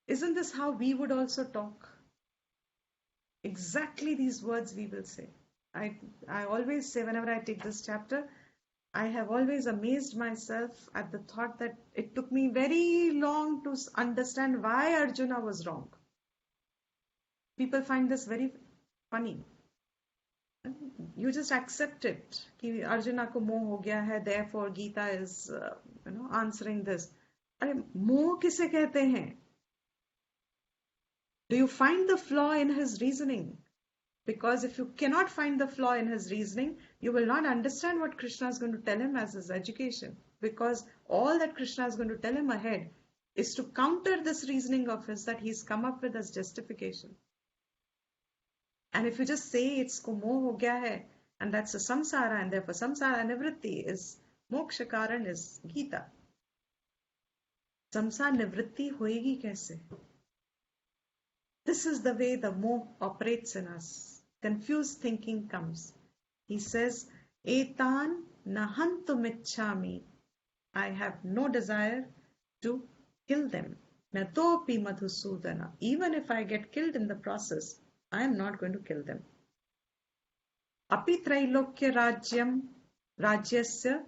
Isn't this how we would also talk? Exactly these words we will say. I always say, whenever I take this chapter, I have always amazed myself at the thought that it took me very long to understand why Arjuna was wrong. People find this very funny. You just accept it. कि Arjuna को मोह हो गया है, therefore Gita is answering this. अरे मोह किसे कहते हैं? Do you find the flaw in his reasoning? Because if you cannot find the flaw in his reasoning, you will not understand what Krishna is going to tell him as his education. Because all that Krishna is going to tell him ahead is to counter this reasoning of his that he's come up with as justification. And if you just say it's ko moh ho gaya hai, and that's a samsara, and therefore samsara nivritti is moksha karan is Gita. Samsara nivritti hoegi kaise? This is the way the moh operates in us. Confused thinking comes. He says, Etan nahantum ichchami. I have no desire to kill them. Natopi madhusudana. Even if I get killed in the process, I am not going to kill them. Api trailokya rajyasya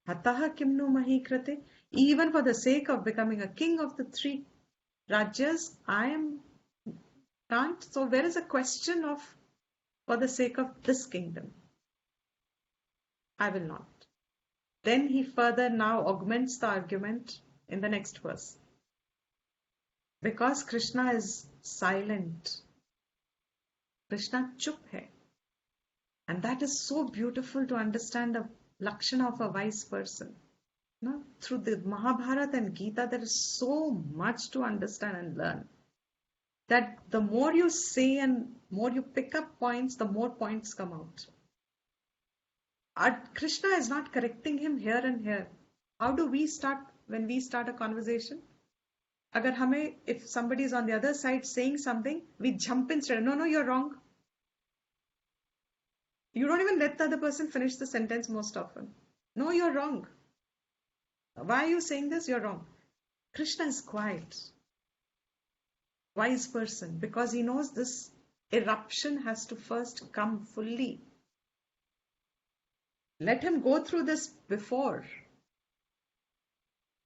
hataha kimnu mahikrate. Even for the sake of becoming a king of the three rajyas, I can't. So where is a question of for the sake of this kingdom? I will not. Then he further now augments the argument in the next verse. Because Krishna is silent. Krishna chup hai. And that is so beautiful to understand the lakshana of a wise person. Through the Mahabharata and Gita, there is so much to understand and learn. That the more you say and more you pick up points, the more points come out. Krishna is not correcting him here and here. How do we start when we start a conversation? If somebody is on the other side saying something, we jump in straight. No, you're wrong. You don't even let the other person finish the sentence most often. No, you're wrong. Why are you saying this? You're wrong. Krishna is quiet. Wise person, because he knows this eruption has to first come fully. Let him go through this before.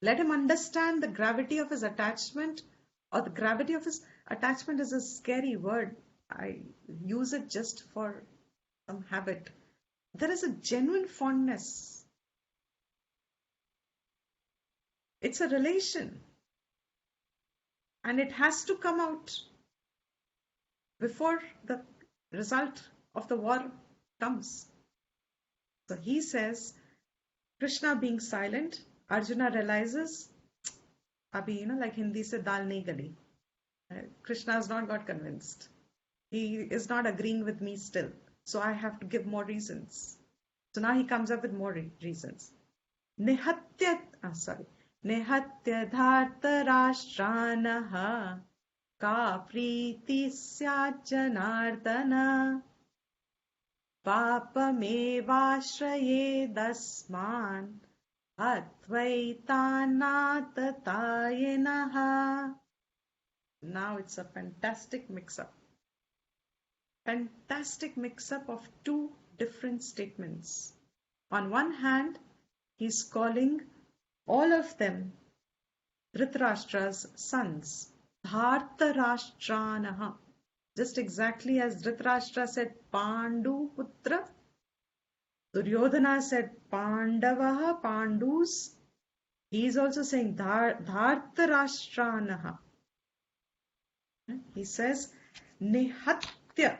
Let him understand the gravity of his attachment, or the gravity of his attachment is a scary word. I use it just for some habit. There is a genuine fondness. It's a relation. And it has to come out before the result of the war comes. So he says, Krishna being silent, Arjuna realizes, abhi, like Hindi se dal nahi gali. Krishna has not got convinced. He is not agreeing with me still. So I have to give more reasons. So now he comes up with more reasons. Nihatya dharta rashtranaha ka priti syat janardana papamevashraye dasman advaitanatatayanaha. Now it's a fantastic mix-up. Fantastic mix-up of two different statements. On one hand, he's calling all of them Dhritarashtra's sons, Dhartarashtranaha. Just exactly as Dhritarashtra said Pandu Putra, Duryodhana said Pandavaha, Pandus. He is also saying Dhartarashtranaha. He says, Nihatya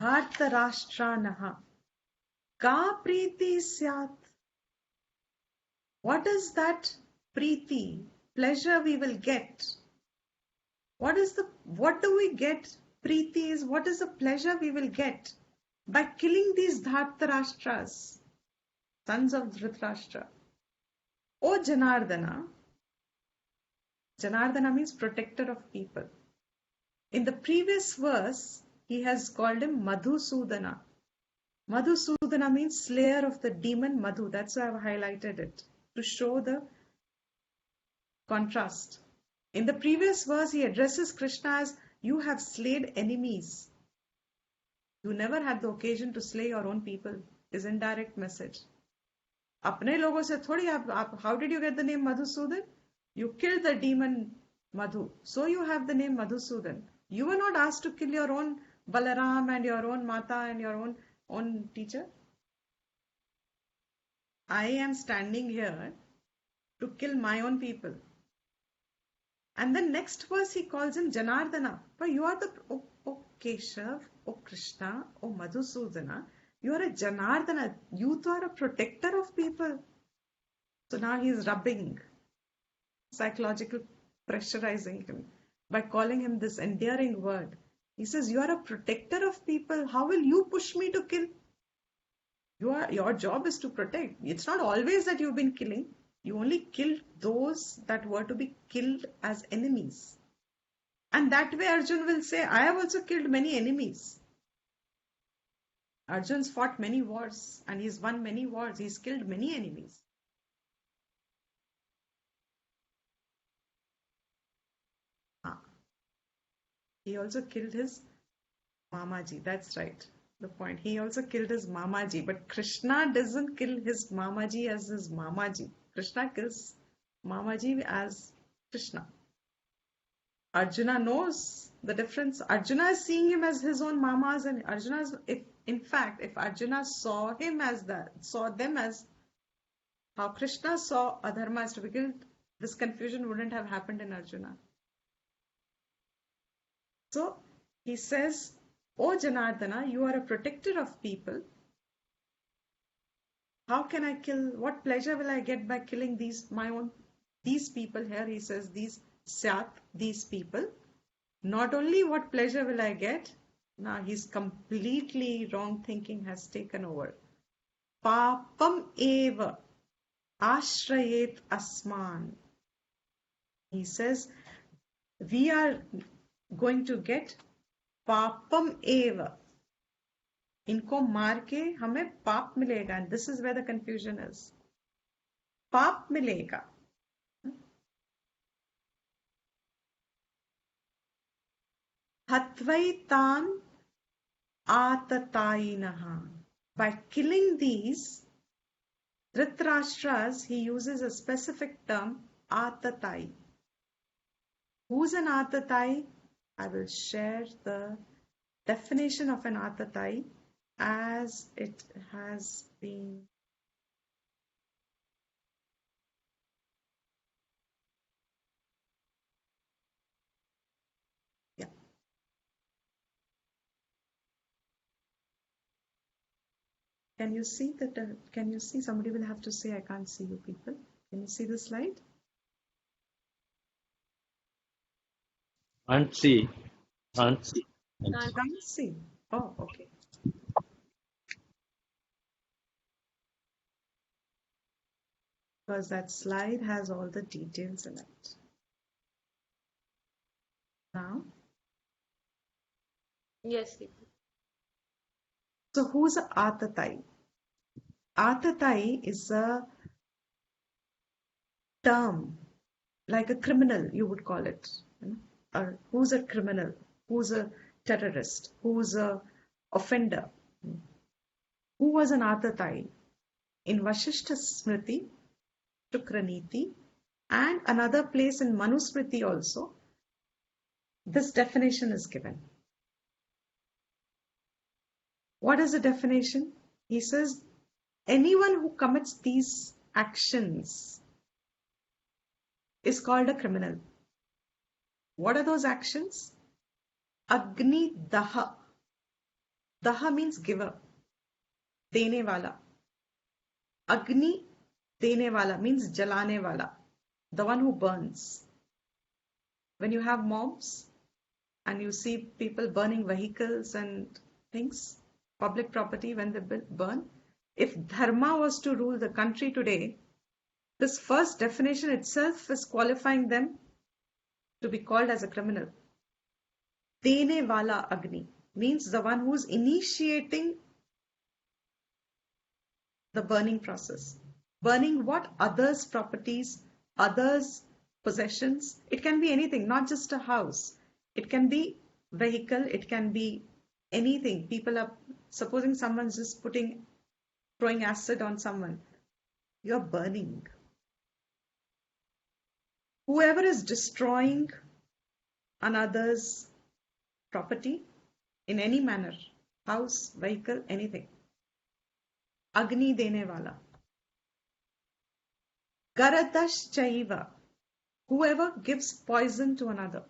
Bhartarashtranaha Ka Priti Syat. What is that Priti, pleasure we will get? What do we get? Priti is what is the pleasure we will get by killing these Dhartarashtras, sons of Dhritarashtra. O Janardana, Janardana means protector of people. In the previous verse, he has called him Madhusudana. Madhusudana means slayer of the demon Madhu. That's why I've highlighted it, to show the contrast. In the previous verse, he addresses Krishna as, you have slayed enemies. You never had the occasion to slay your own people, is indirect message. अपने लोगों से थोड़ी आप how did you get the name Madhusudan? You killed the demon Madhu. So you have the name Madhusudan. You were not asked to kill your own Balaram and your own Mata and your own teacher. I am standing here to kill my own people. And the next verse he calls him Janardana. But you are the oh Keshav, oh Krishna, oh Madhusudana. You are a Janardana. You are a protector of people. So now he is rubbing, psychological pressurizing him by calling him this endearing word. He says, you are a protector of people. How will you push me to kill? Your job is to protect. It's not always that you've been killing. You only killed those that were to be killed as enemies. And that way Arjun will say, I have also killed many enemies. Arjun's fought many wars and he's won many wars. He's killed many enemies. He also killed his Mamaji. That's right. The point. He also killed his Mamaji. But Krishna doesn't kill his Mamaji as his Mamaji. Krishna kills Mamaji as Krishna. Arjuna knows the difference. Arjuna is seeing him as his own mamas, and Arjuna is, if Arjuna saw him as that, saw them as how Krishna saw Adharma as to be killed, this confusion wouldn't have happened in Arjuna. So he says, O Janardana, you are a protector of people. How can I kill? What pleasure will I get by killing these people here? He says these Syat, these people. Not only what pleasure will I get, now his completely wrong thinking has taken over. Papam eva ashrayet asman. He says, we are going to get papam eva. इनको मार के हमें पाप मिलेगा. And this is where the confusion is. पाप मिलेगा. Hatvaitan atatainaha. By killing these Dhritarashtras, he uses a specific term, atatai. Who's an atatai? I will share the definition of an atatai as it has been. Yeah. Can you see that? Can you see? Somebody will have to say, I can't see you people. Can you see the slide? Can't see. Can't see. Oh, okay. Because that slide has all the details in it. Now? Yes. So who's a Atatai? Atatai is a term, like a criminal, you would call it. Or who's a criminal? Who's a terrorist? Who's a offender? Who was an Atatai? In Vashishta Smriti, Shukraniti, and another place in Manusmriti also, this definition is given. What is the definition? He says, anyone who commits these actions is called a criminal. What are those actions? Agni daha. Daha means giver. Dene wala. Agni dene wala means jalane wala. The one who burns. When you have mobs and you see people burning vehicles and things, public property, when they burn, if dharma was to rule the country today, this first definition itself is qualifying them to be called as a criminal. Dene wala agni means the one who's initiating the burning process. Burning what? Others' properties, others' possessions. It can be anything, not just a house. It can be vehicle, it can be anything. People are, supposing someone's just throwing acid on someone. You're burning. Whoever is destroying another's property in any manner, house, vehicle, anything. Agni dene wala. Garadash chaiva. Whoever gives poison to another.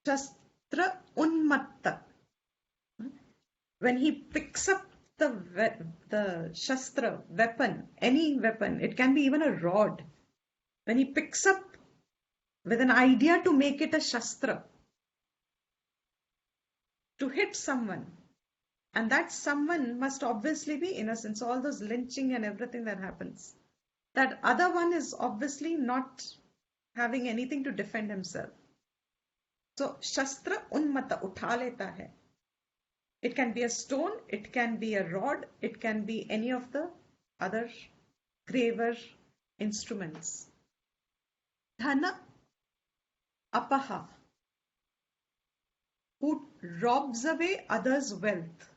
Shastra unmatta. When he picks up the shastra, weapon, any weapon, it can be even a rod. When he picks up with an idea to make it a shastra, to hit someone, and that someone must obviously be innocent. So all those lynching and everything that happens, that other one is obviously not having anything to defend himself. So shastra unmata, utha leta hai. It can be a stone, it can be a rod, it can be any of the other graver instruments. Dhana apaha, who robs away others' wealth,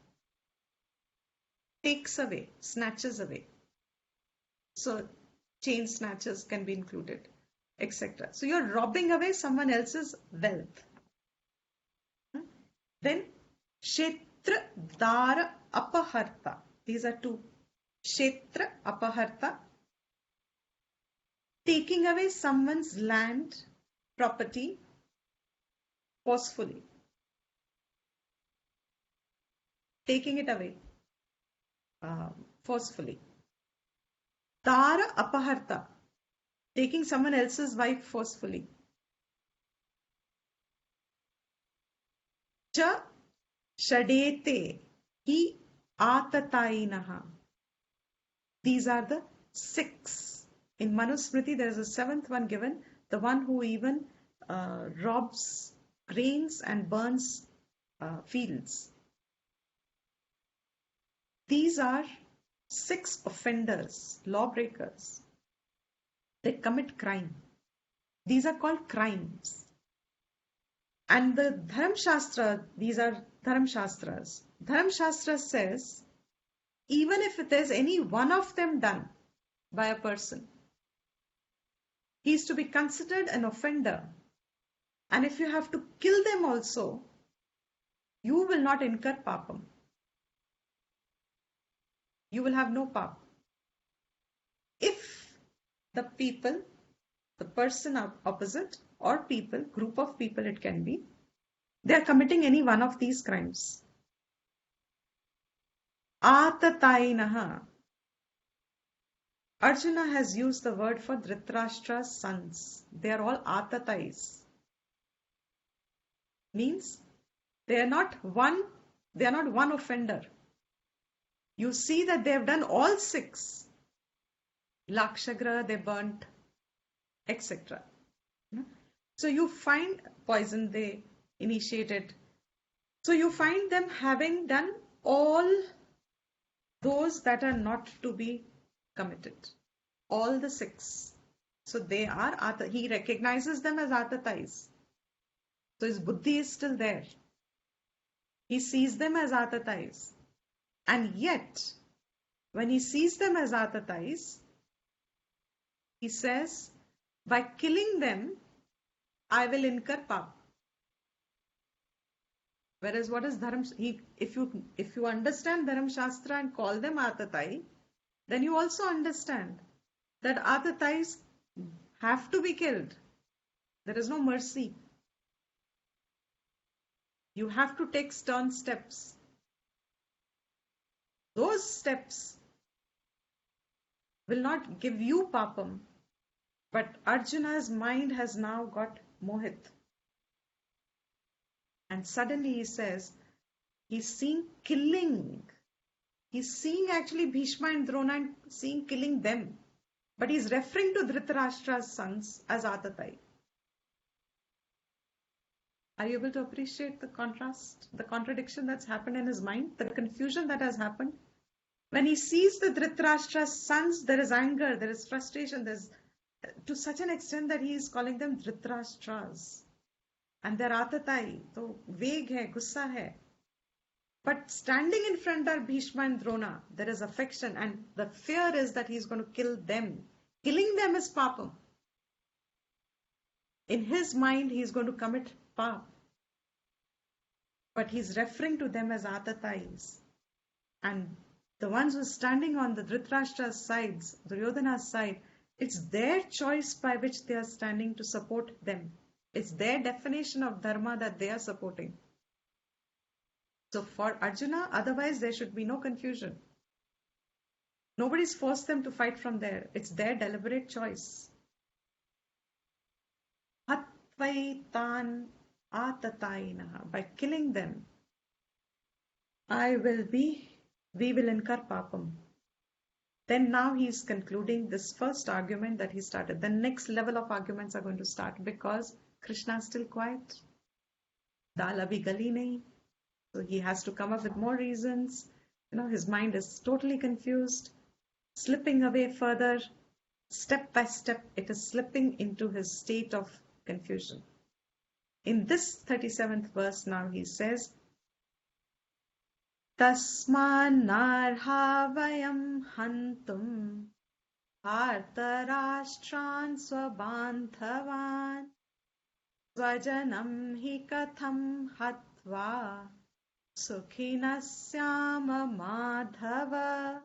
takes away, snatches away. So chain snatchers can be included, etc. So you're robbing away someone else's wealth. Then Kshetra Dara Apaharta. These are two. Kshetra Apaharta. Taking away someone's land, property, forcefully. Taking it away forcefully. Dara Apaharta. Taking someone else's wife forcefully. Cha Shadete Hi Atatainaha. These are the 6. In Manusmriti, there is a 7th one given, the one who even robs grains and burns fields. These are 6 offenders, lawbreakers. They commit crime. These are called crimes. And the Dharam Shastra, these are Dharam Shastras. Dharam Shastra says, even if there's any one of them done by a person, he is to be considered an offender. And if you have to kill them also, you will not incur papam. You will have no pap. If the people, the person opposite, or people, group of people it can be, they are committing any one of these crimes. Atatainaha. Arjuna has used the word for Dhritarashtra's sons. They are all atatais. Means they are not one offender. You see that they have done all 6. Lakshagra, they burnt, etc. So you find poison, they initiated. So you find them having done all those that are not to be committed. All the 6. So they are, he recognizes them as atatais. So his buddhi is still there. He sees them as atatais. And yet, when he sees them as atatais, he says, by killing them, I will incur pap. Whereas what is Dharam? If you understand Dharam Shastra and call them atatai, then you also understand that Atatais have to be killed. There is no mercy. You have to take stern steps. Those steps will not give you papam, but Arjuna's mind has now got mohit. And suddenly he says, he's seeing killing. He's seeing actually Bhishma and Drona and seeing killing them. But he's referring to Dhritarashtra's sons as Atatai. Are you able to appreciate the contrast, the contradiction that's happened in his mind, the confusion that has happened? When he sees the Dhritarashtra's sons, there is anger, there is frustration, there's to such an extent that he is calling them Dhritarashtras. And they're Atatai, so vague hai, gussa hai. But standing in front are Bhishma and Drona, there is affection, and the fear is that he's going to kill them. Killing them is papam. In his mind, he's going to commit pap. But he's referring to them as Atatais. And the ones who are standing on the Dhritarashtra's sides, Duryodhana's side, it's their choice by which they are standing to support them. It's their definition of dharma that they are supporting. So for Arjuna, otherwise there should be no confusion. Nobody's forced them to fight from there. It's their deliberate choice. Hatvaitan atatainaha. By killing them, we will incur papam. Then now he's concluding this first argument that he started. The next level of arguments are going to start because Krishna is still quiet. Dal abhi gali nahi. So he has to come up with more reasons. His mind is totally confused, slipping away further. Step by step, it is slipping into his state of confusion. In this 37th verse now he says, Tasmanarha vayam hantum bhartarashtran swabandhavan swajanam hi katham hatva sukhinasyama madhava.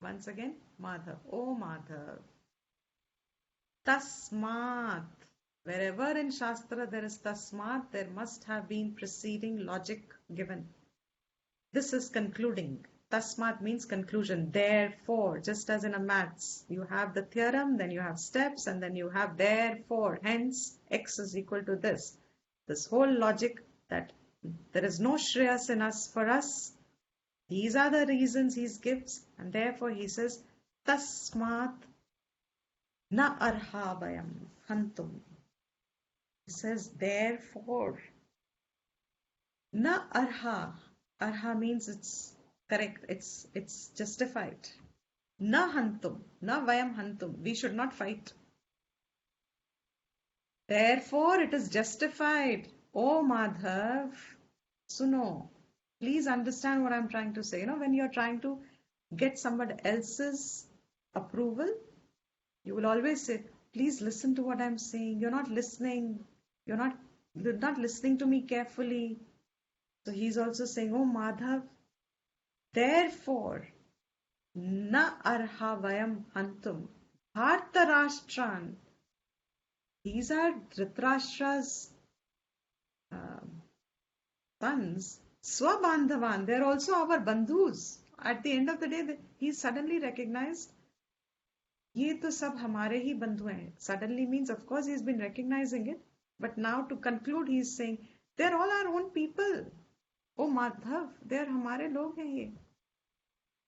Once again, Madhav. Oh Madhav. Tasmat. Wherever in Shastra there is tasmat, there must have been preceding logic given. This is concluding. Tasmat means conclusion. Therefore, just as in a maths, you have the theorem, then you have steps, and then you have therefore. Hence, x is equal to this. This whole logic that there is no shreyas in us for us. These are the reasons he gives, and therefore he says, Tasmat na arha vayam hantum. He says, therefore, na arha. Arha means it's correct, it's justified. Na hantum, na vayam hantum. We should not fight. Therefore, it is justified. Oh Madhav, suno. Please understand what I'm trying to say. When you're trying to get somebody else's approval, you will always say, please listen to what I'm saying. You're not listening. You're not listening to me carefully. So he's also saying, oh Madhav, therefore, na arha vayam hantum bhartarashtran. These are Dhritarashtra's sons. Swabandhavan, they're also our bandhus. At the end of the day, he suddenly recognized, ye to sab hamare hi bandhu hain. Suddenly means, of course, he's been recognizing it. But now to conclude, he's saying, they're all our own people. Oh Madhav, they're हमारे लोग हैं ये.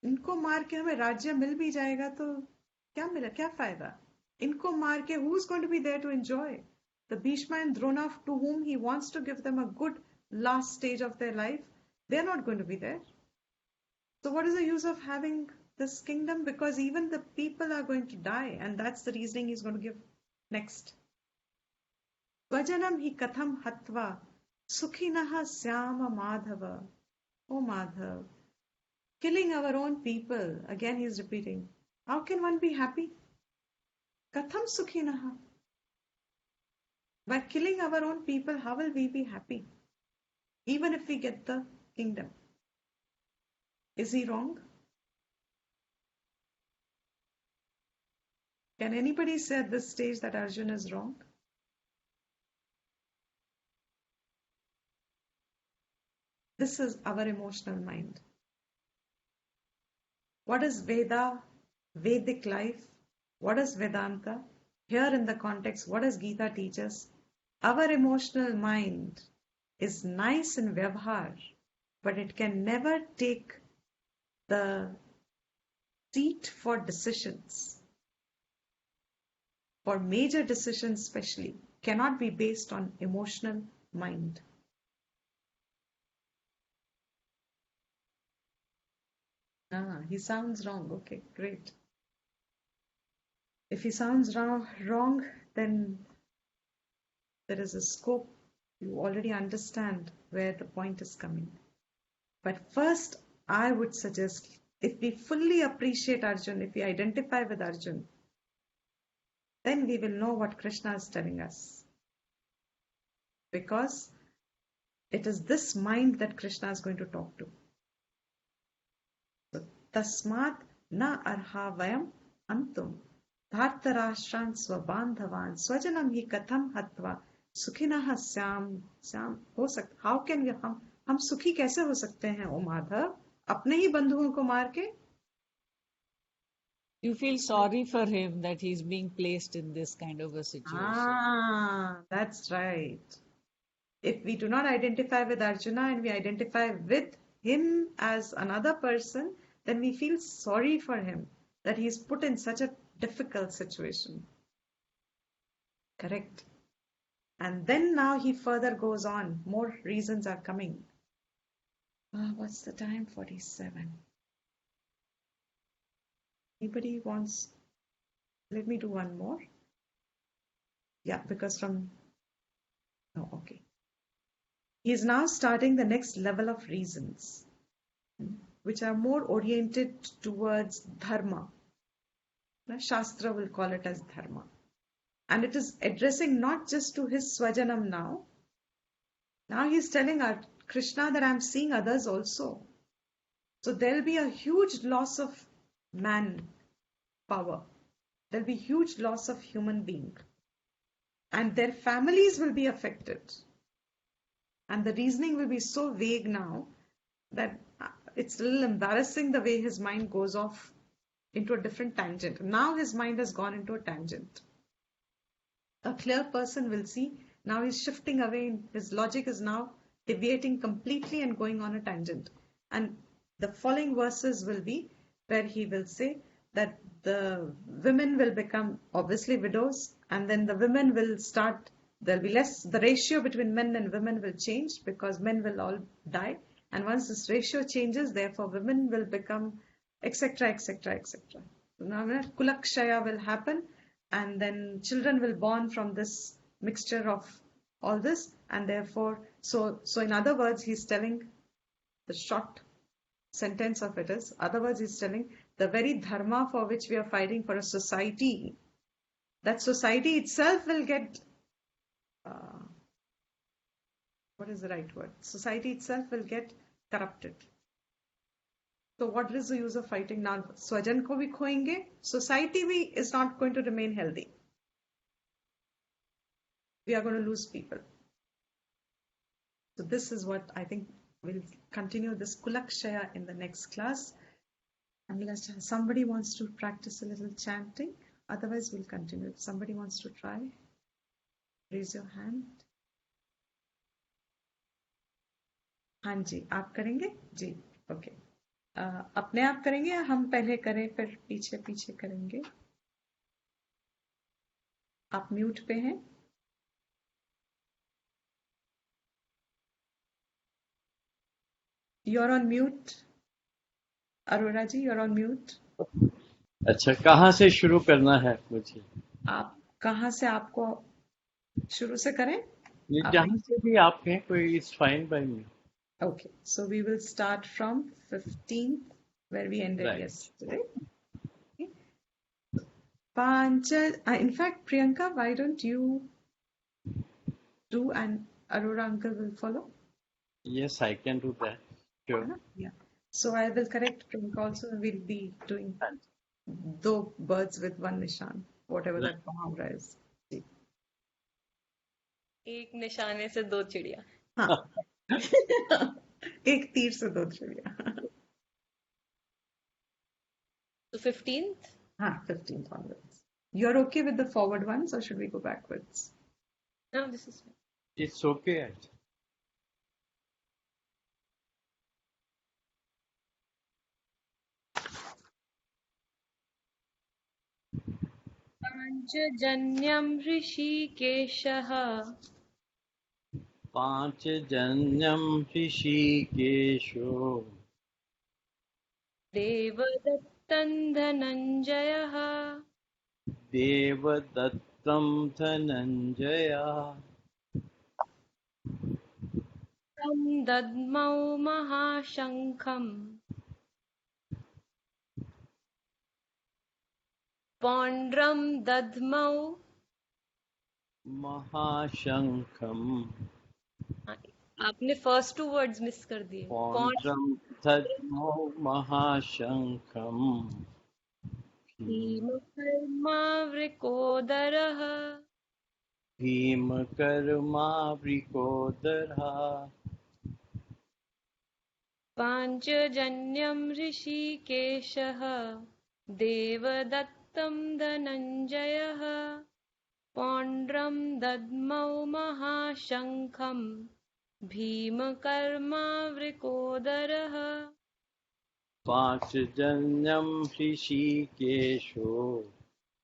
इनको मार के हमें राज्य मिल भी जाएगा तो क्या मिला, क्या फायदा? इनको मार के who's going to be there to enjoy? The Bhishma and Drona to whom he wants to give them a good last stage of their life, they're not going to be there. So what is the use of having this kingdom? Because even the people are going to die, and that's the reasoning he's going to give next. Vajanam hi katham hatva sukhinaha syama madhava. Oh Madhav, killing our own people, again he's repeating. How can one be happy? Katham sukhinaha. By killing our own people, how will we be happy? Even if we get the kingdom. Is he wrong? Can anybody say at this stage that Arjuna is wrong? This is our emotional mind. What is Veda, Vedic life? What is Vedanta? Here in the context, what does Gita teach us? Our emotional mind is nice in Vyavhar, but it can never take the seat for decisions. For major decisions especially, cannot be based on emotional mind. He sounds wrong. Okay, great. If he sounds wrong, then there is a scope. You already understand where the point is coming. But first, I would suggest, if we fully appreciate Arjun, if we identify with Arjun, then we will know what Krishna is telling us. Because it is this mind that Krishna is going to talk to. So, tasmat na arha vayam antum dhartarashran swabandhavan swajanam hi katham hatva सुखिनः श्याम हो सकता. How can we, हम सुखी कैसे हो सकते हैं ओ माधव, अपने ही बंधुओं को मार के? You feel sorry for him that he's being placed in this kind of a situation. That's right. If we do not identify with Arjuna and we identify with him as another person, then we feel sorry for him that he's put in such a difficult situation. Correct. And then now he further goes on. More reasons are coming. What's the time? 47. Anybody wants? Let me do one more. Yeah, because from... Oh, okay. He is now starting the next level of reasons, which are more oriented towards dharma. Shastra will call it as dharma. And it is addressing not just to his Swajanam now. Now he's telling Krishna that I'm seeing others also. So there'll be a huge loss of man power. There'll be huge loss of human being. And their families will be affected. And the reasoning will be so vague now that it's a little embarrassing the way his mind goes off into a different tangent. Now his mind has gone into a tangent. A clear person will see, now he's shifting away, his logic is now deviating completely and going on a tangent. And the following verses will be where he will say that the women will become obviously widows, and then the women will start, there'll be less, the ratio between men and women will change because men will all die. And once this ratio changes, therefore women will become, etc., etc., etc. So now kulakshaya will happen. And then children will born from this mixture of all this, and therefore, so in other words, he's telling, the short sentence of it is, other words, he's telling the very dharma for which we are fighting for a society, that society itself will get, what is the right word? Society itself will get corrupted. So what is the use of fighting now? Swajan ko bhi khoenge, society is not going to remain healthy. We are going to lose people. So this is what I think we'll continue this Kulakshaya in the next class. Unless somebody wants to practice a little chanting, otherwise we'll continue. If somebody wants to try, raise your hand. हाँ जी, आप करेंगे? जी, okay. अपने आप करेंगे या हम पहले करें फिर पीछे पीछे करेंगे? आप म्यूट पे हैं? You're on mute. Arora ji, you're on mute. अच्छा, कहाँ से शुरू करना है मुझे? आप कहाँ से, आपको शुरू से करें? ये जहाँ से भी आप कहें, कोई is fine by me. Okay, so we will start from 15th, where we ended yesterday. Okay. In fact, Priyanka, why don't you do, and Aurora uncle will follow? Yes, I can do that. Sure. Yeah. So I will correct Priyanka also. We'll be doing two birds with one nishan. whatever that muhavra is. See. एक निशाने से दो चिड़िया. हाँ. एक तीर से दो चिड़िया. So 15th. हाँ, 15th onwards. You're okay with the forward ones, or should we go backwards? No, this is. It's okay. पाञ्चजन्यं ऋषिकेशः पांचजन्यं ऋषिकेशो देवदत्तं धनञ्जयः देवदत्तं धनञ्जया तं दद्मौ महाशङ्खम् पौण्ड्रं दद्मौ. महाशङ्खम् आपने फर्स्ट टू वर्ड्स मिस कर दिए. पौण्ड्रं दद्मौ महाशङ्खम् भीमकर्मावृकोदरः भीमकर्मावृकोदरः पाञ्चजन्यं ऋषिकेशः देवदत्तं धनञ्जयः पौण्ड्रं दद्मौ महाशङ्खं भीमकर्मावृकोदरः. पांचजन्यं ऋषिकेशो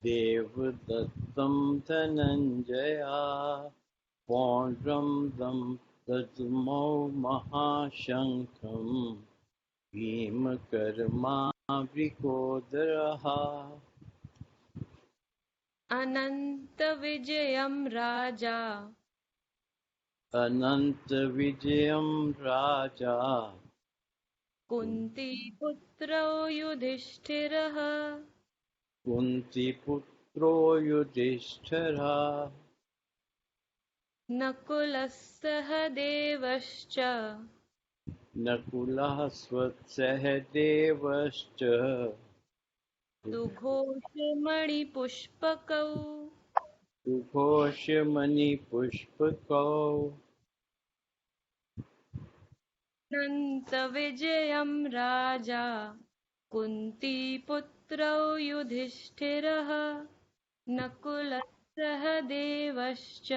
देवदत्तं धनञ्जया पौण्ड्रं दद्मौ महाशङ्खम् भीमकर्मावृकोदरः अनन्तविजयं राजा अनन्तविजयं राजा कुन्तीपुत्रौ युधिष्ठिरः कुन्तीपुत्रो युधिष्ठिरः नकुलः सहदेवश्च नकुलः स्वसहदेवश्च सुघोषमणिपुष्पकौ सुघोषमणिपुष्पकौ अनन्तविजयं राजा कुन्तीपुत्रौ युधिष्ठिरः नकुलः सहदेवश्च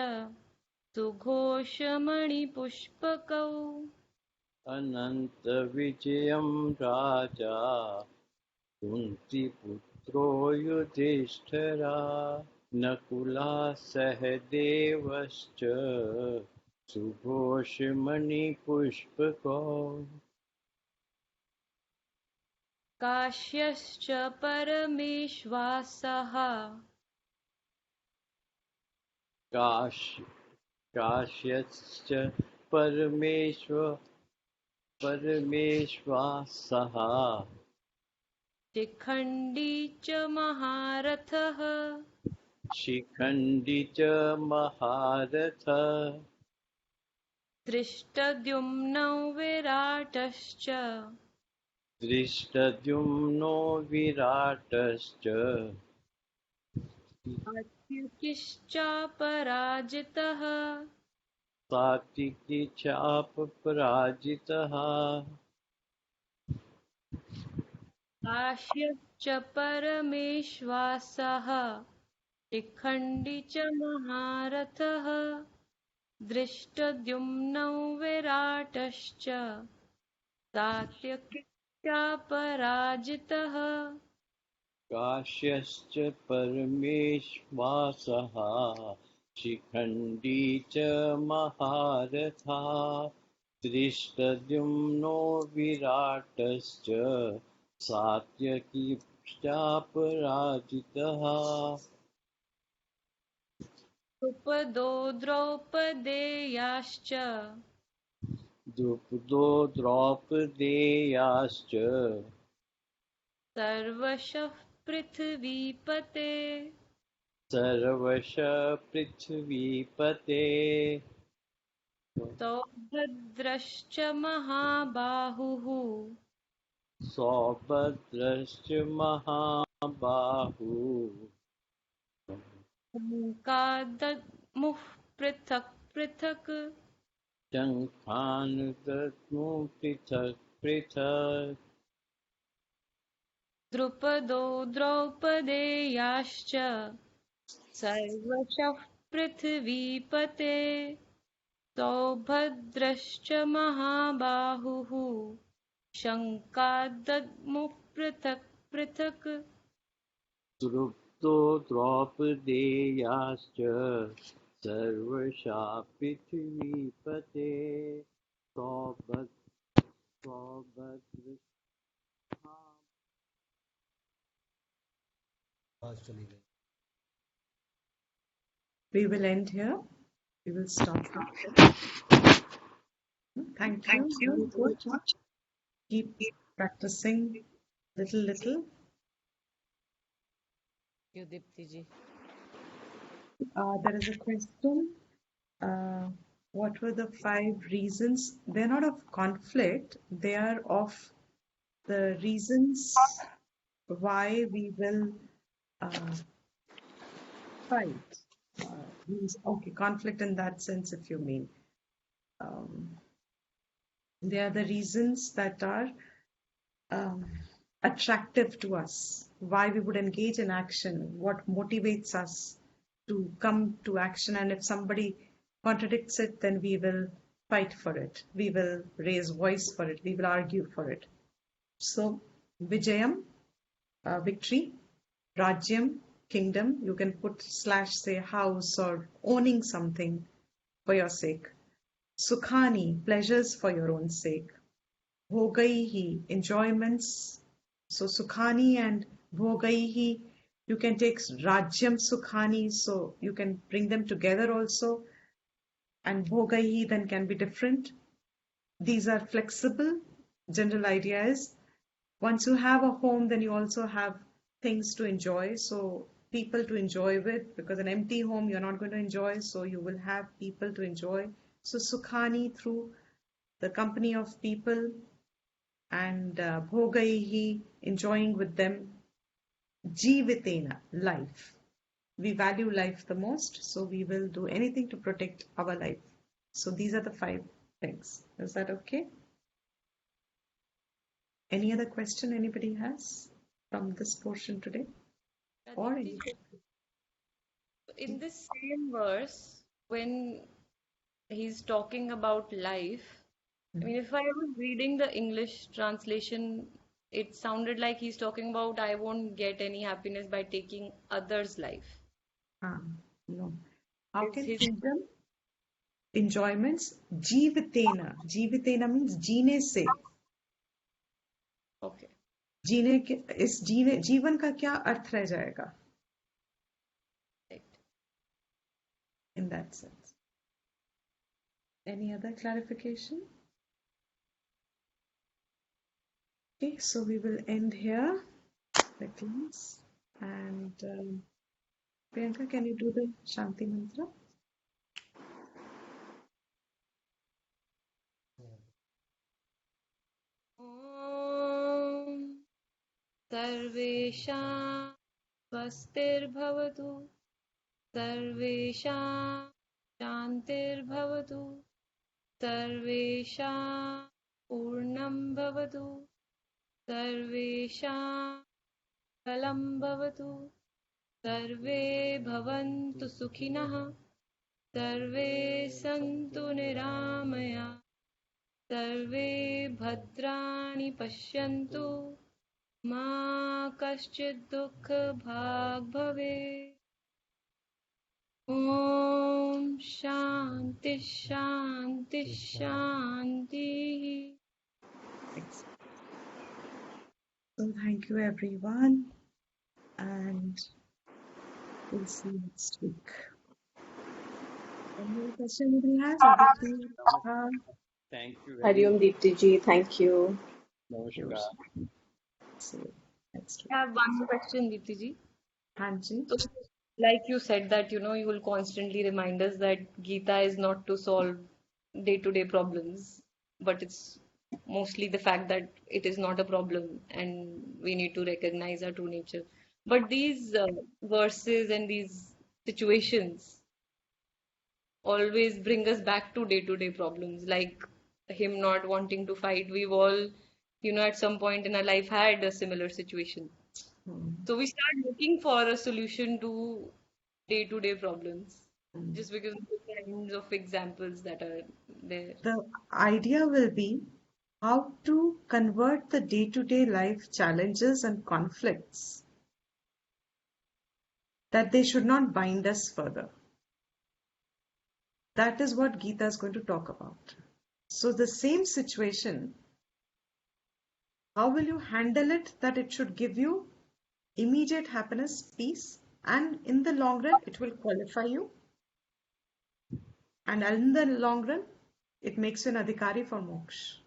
सुघोषमणिपुष्पकौ. अनन्तविजयं राजा कुन्तीपुत्रो युधिष्ठिरः नकुलः सहदेवश्च सुघोषमणिपुष्पकौ काश्यश्च परमेश्वासः काश्यश्च परमेश्वासः शिखण्डी च महारथः शिखण्डी च महारथः धृष्टद्युम्नौ विराटश्च दृष्टद्युम्नो विराटश्च सात्विकिश्चापराजितः सात्विकी चापराजितः काश्यश्च परमेश्वासः शिखण्डी च महारथः धृष्टद्युम्नौ विराटश्च सात्यकिश्चापराजितः काश्यश्च परमेश्वासः शिखण्डी च महारथा दृष्टद्युम्नो विराटश्च सात्यकीश्चापराजितः द्रुपदो द्रौपदेयाश्च द्रुपदो द्रौपदेयाश्च सर्वशः पृथिवीपते सर्वशः पृथ्वीपते सौभद्रश्च महाबाहुः सौभद्रश्च महाबाहु शङ्कादमुः पृथक् पृथक् शङ्खान् दद्मो पृथक् पृथक् द्रुपदो द्रौपदेयाश्च सर्वशः पृथिवीपते सौभद्रश्च महाबाहुः शङ्कादमुः पृथक् पृथक् द्रुप्तो द्रौपदेयाश्च सर्वशा पृथिवीपते Saubhadra We will end here. We will stop. Thank you very much. Keep practicing little. Thank you, Dipti ji. There is a question. What were the 5 reasons? They're not of conflict. They are of the reasons why we will fight. Okay, conflict in that sense, if you mean. They are the reasons that are attractive to us, why we would engage in action, what motivates us to come to action, and if somebody contradicts it, then we will fight for it, we will raise voice for it, we will argue for it. So Vijayam, victory; Rajyam, kingdom. You can put / say house or owning something for your sake. Sukhani, pleasures for your own sake. Bhogaihi, enjoyments. So Sukhani and Bhogaihi, you can take Rajyam Sukhani, so you can bring them together also. And Bhogaihi then can be different. These are flexible. General idea is once you have a home, then you also have things to enjoy. So people to enjoy with, because an empty home you're not going to enjoy, so you will have people to enjoy. So Sukhani through the company of people, and Bhogaihi, enjoying with them. Jivitena, life. We value life the most, so we will do anything to protect our life. So these are the 5 things. Is that okay? Any other question anybody has from this portion today? Or any? In this same verse, when he's talking about life, I mean, if I was reading the English translation, it sounded like he's talking about I won't get any happiness by taking others' life. No. How Is can his kingdom, enjoyments, Jivitena. Jivitena means जीने से. okay? जीने के इस जीवन का क्या अर्थ रह जाएगा? Right. In that sense. Any other clarification? Okay, so we will end here the class. And Priyanka, can you do the Shanti Mantra? ॐ सर्वेषां स्वस्तिर्भवतु सर्वेषां शान्तिर्भवतु सर्वेषां पूर्णं भवतु सर्वेषां फलं भवतु सर्वे भवन्तु सुखिनः सर्वे सन्तु निरामया सर्वे भद्राणि पश्यन्तु मा कश्चित् दुःखभाग् भवेत् ॐ शान्ति शान्ति शान्तिः. So thank you everyone, and we'll see you next week. Any other question anybody has? Thank you very Hariom Deepti ji, thank you. much. Namaskar. See you next week. I have one question, Deepti ji. Hanji. So, like you said that you will constantly remind us that Gita is not to solve day-to-day problems, but it's mostly the fact that it is not a problem and we need to recognize our true nature. But these verses and these situations always bring us back to day-to-day problems, like him not wanting to fight. We've all, at some point in our life had a similar situation. So we start looking for a solution to day-to-day problems just because of the kinds of examples that are there. The idea will be how to convert the day-to-day life challenges and conflicts that they should not bind us further. That is what Gita is going to talk about. So the same situation, how will you handle it that it should give you immediate happiness, peace, and in the long run, it will qualify you. And in the long run, it makes you an adhikari for moksha.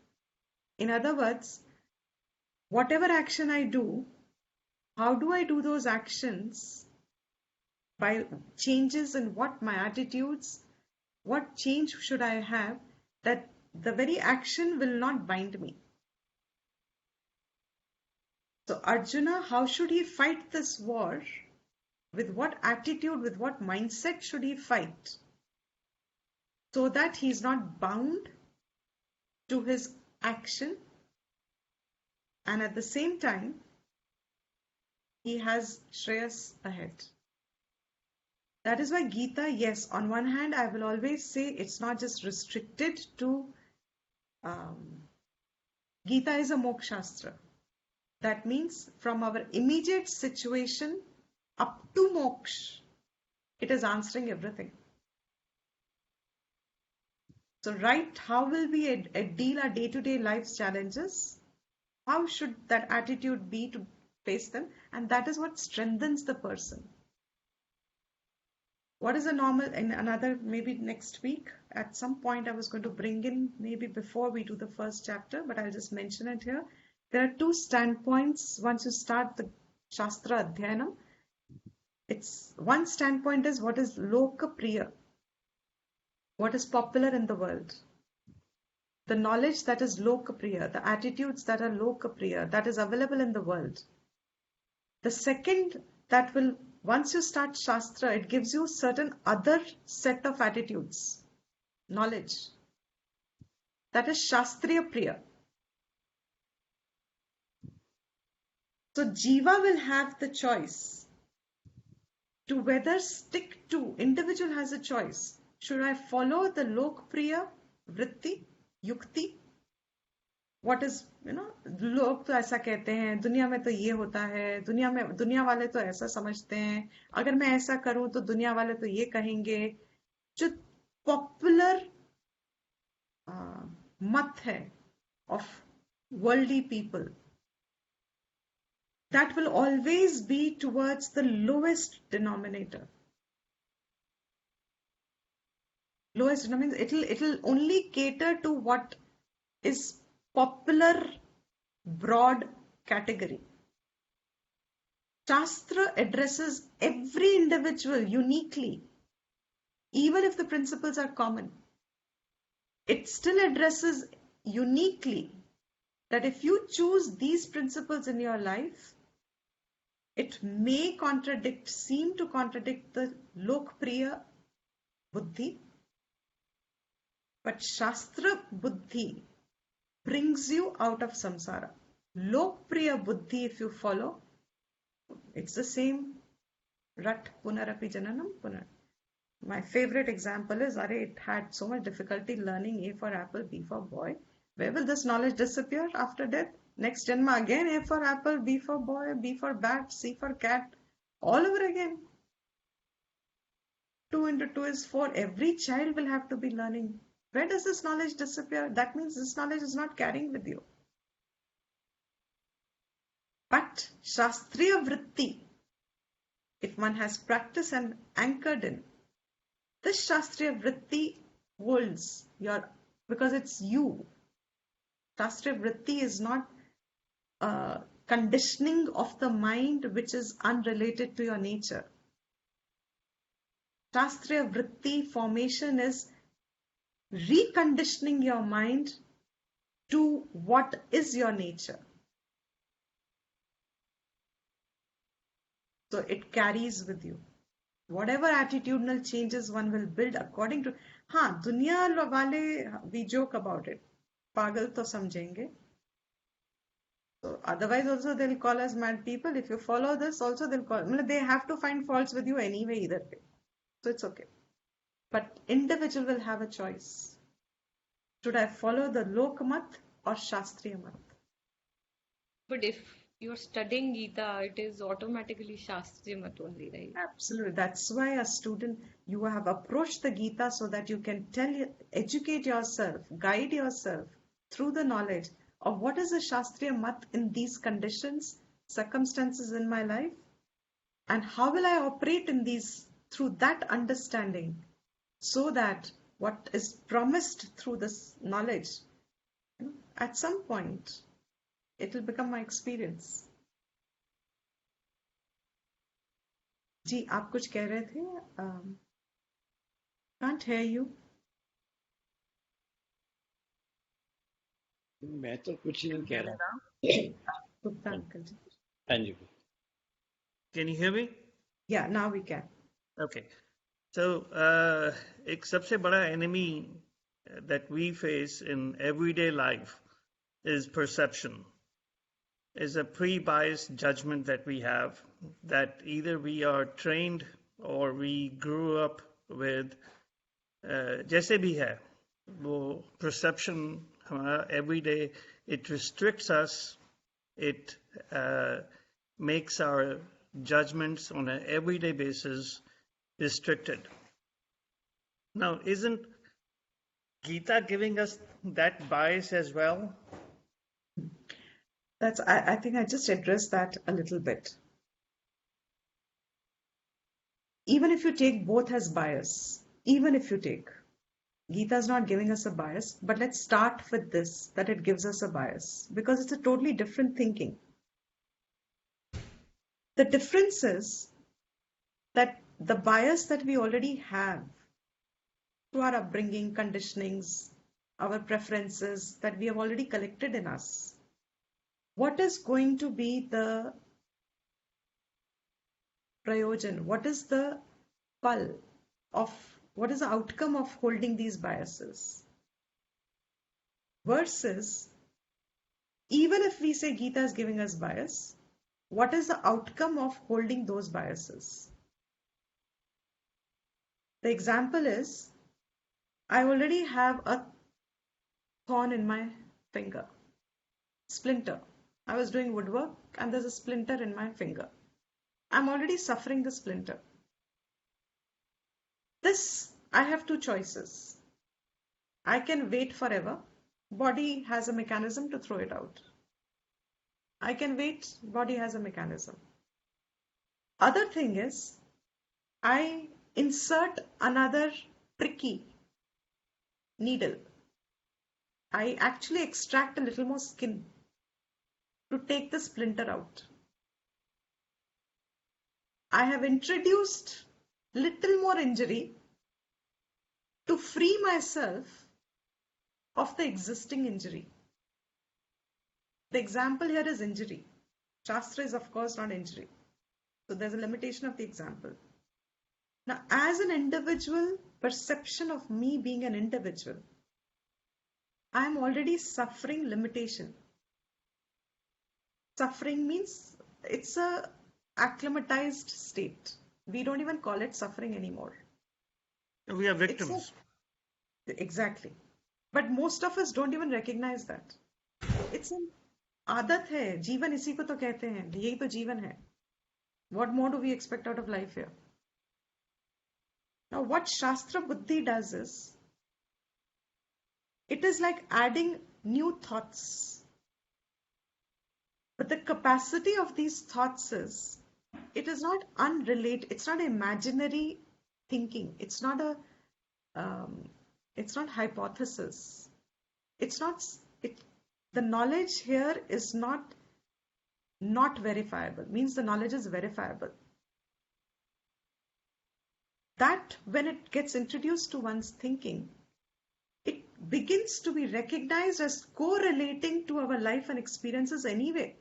In other words, whatever action I do, how do I do those actions? By changes in what my attitudes, what change should I have that the very action will not bind me. So Arjuna, how should he fight this war? With what attitude, with what mindset should he fight? So that he is not bound to his action, and at the same time, he has Shreyas ahead. That is why Gita, yes, on one hand, I will always say it's not just restricted to Gita is a mokshastra. That means from our immediate situation up to moksha, it is answering everything. So, right, how will we deal our day-to-day life's challenges? How should that attitude be to face them? And that is what strengthens the person. What is a normal, in another, maybe next week, at some point I was going to bring in, maybe before we do the first chapter, but I'll just mention it here. There are two standpoints once you start the Shastra Adhyanam. It's one standpoint is what is lokapriya, what is popular in the world. The knowledge that is lokapriya, the attitudes that are lokapriya, that is available in the world. The second that will, once you start Shastra, it gives you certain other set of attitudes, knowledge. That is Shastriya Priya. So Jiva will have the choice to whether stick to, individual has a choice. Should I follow the Lokpriya Vritti, Yukti? What is, लोग तो ऐसा कहते हैं, दुनिया में तो ये होता है, दुनिया वाले तो ऐसा समझते हैं, अगर मैं ऐसा करूं तो दुनिया वाले तो ये कहेंगे. जो पॉपुलर मत है of worldly people, that will always be towards the lowest denominator. Lowest denominator, it'll only cater to what is popular, broad category. Shastra addresses every individual uniquely, even if the principles are common. It still addresses uniquely that if you choose these principles in your life, it may seem to contradict the Lokpriya Buddhi, but Shastra Buddhi brings you out of samsara. Lokpriya Buddhi, if you follow, it's the same rat punarapi jananam punar. My favorite example is, it had so much difficulty learning A for apple, B for boy. Where will this knowledge disappear after death? Next janma again, A for apple, B for boy, B for bat, C for cat, all over again. 2 into 2 is 4. Every child will have to be learning. Where does this knowledge disappear? That means this knowledge is not carrying with you. But Shastriya Vritti, if one has practice and anchored in, this Shastriya Vritti holds your, because it's you. Shastriya Vritti is not a conditioning of the mind which is unrelated to your nature. Shastriya Vritti formation is reconditioning your mind to what is your nature. So it carries with you. Whatever attitudinal changes one will build according to, हाँ दुनिया वाले, we joke about it, पागल तो समझेंगे. So otherwise also they'll call us mad people. If you follow this also they'll call, they have to find faults with you anyway either way. So it's okay. But individual will have a choice. Should I follow the Lokmat or Shastriya Mat? But if you're studying Gita, it is automatically Shastriya Mat only, right? Absolutely. That's why a student, you have approached the Gita so that you can educate yourself, guide yourself through the knowledge of what is the Shastriya Mat in these conditions, circumstances in my life, and how will I operate in these through that understanding, so that what is promised through this knowledge, at some point, it will become my experience. जी आप कुछ कह रहे थे? Can't hear you. मैं तो कुछ नहीं कह रहा. Gupta uncle ji. हाँ जी. Can you hear me? Yeah, now we can. Okay. So, एक सबसे बड़ा enemy that we face in everyday life is perception. Is a pre-biased judgment that we have, that either we are trained or we grew up with. जैसे भी है, वो perception हमारा everyday, it restricts us, it makes our judgments on an everyday basis restricted. Now, isn't Gita giving us that bias as well? I think I just addressed that a little bit. Even if you take both as bias, even if you take, Gita is not giving us a bias, but let's start with this, that it gives us a bias, because it's a totally different thinking. The difference is that the bias that we already have through our upbringing, conditionings, our preferences that we have already collected in us, what is going to be the prayojan? What is the pal of, what is the outcome of holding these biases? Versus, even if we say Gita is giving us bias, what is the outcome of holding those biases? The example is, I already have a thorn in my finger, splinter. I was doing woodwork and there's a splinter in my finger. I'm already suffering the splinter. This, I have two choices. I can wait forever. Body has a mechanism to throw it out. I can wait. Body has a mechanism. Other thing is, I insert another tricky needle. I actually extract a little more skin to take the splinter out. I have introduced little more injury to free myself of the existing injury. The example here is injury. Shastra is of course not injury. So there's a limitation of the example. Now, as an individual, perception of me being an individual, I am already suffering limitation. Suffering means it's a acclimatized state. We don't even call it suffering anymore. We are victims. Exactly. But most of us don't even recognize that. It's an आदत है, जीवन इसी को तो कहते हैं, यही तो जीवन है. What more do we expect out of life here? Now, what Shastra Buddhi does is, it is like adding new thoughts. But the capacity of these thoughts is, it is not unrelated, it's not imaginary thinking, it's not hypothesis. It's not, the knowledge here is not verifiable, means the knowledge is verifiable. That when it gets introduced to one's thinking, it begins to be recognized as correlating to our life and experiences anyway,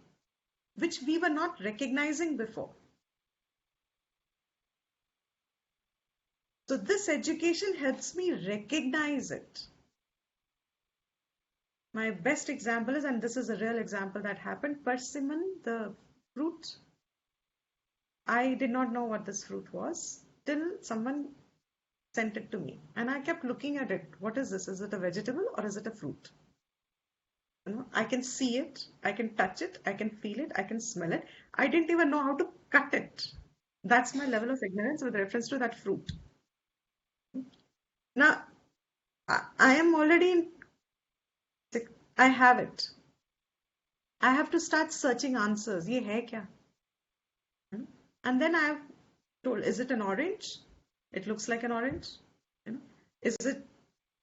which we were not recognizing before. So this education helps me recognize it. My best example is, and this is a real example that happened, persimmon, the fruit. I did not know what this fruit was till someone sent it to me. And I kept looking at it. What is this? Is it a vegetable or is it a fruit? I can see it, I can touch it, I can feel it, I can smell it. I didn't even know how to cut it. That's my level of ignorance with reference to that fruit. Now, I am already in, I have it. I have to start searching answers. Ye hai kya? And then I have told, is it an orange? It looks like an orange. Is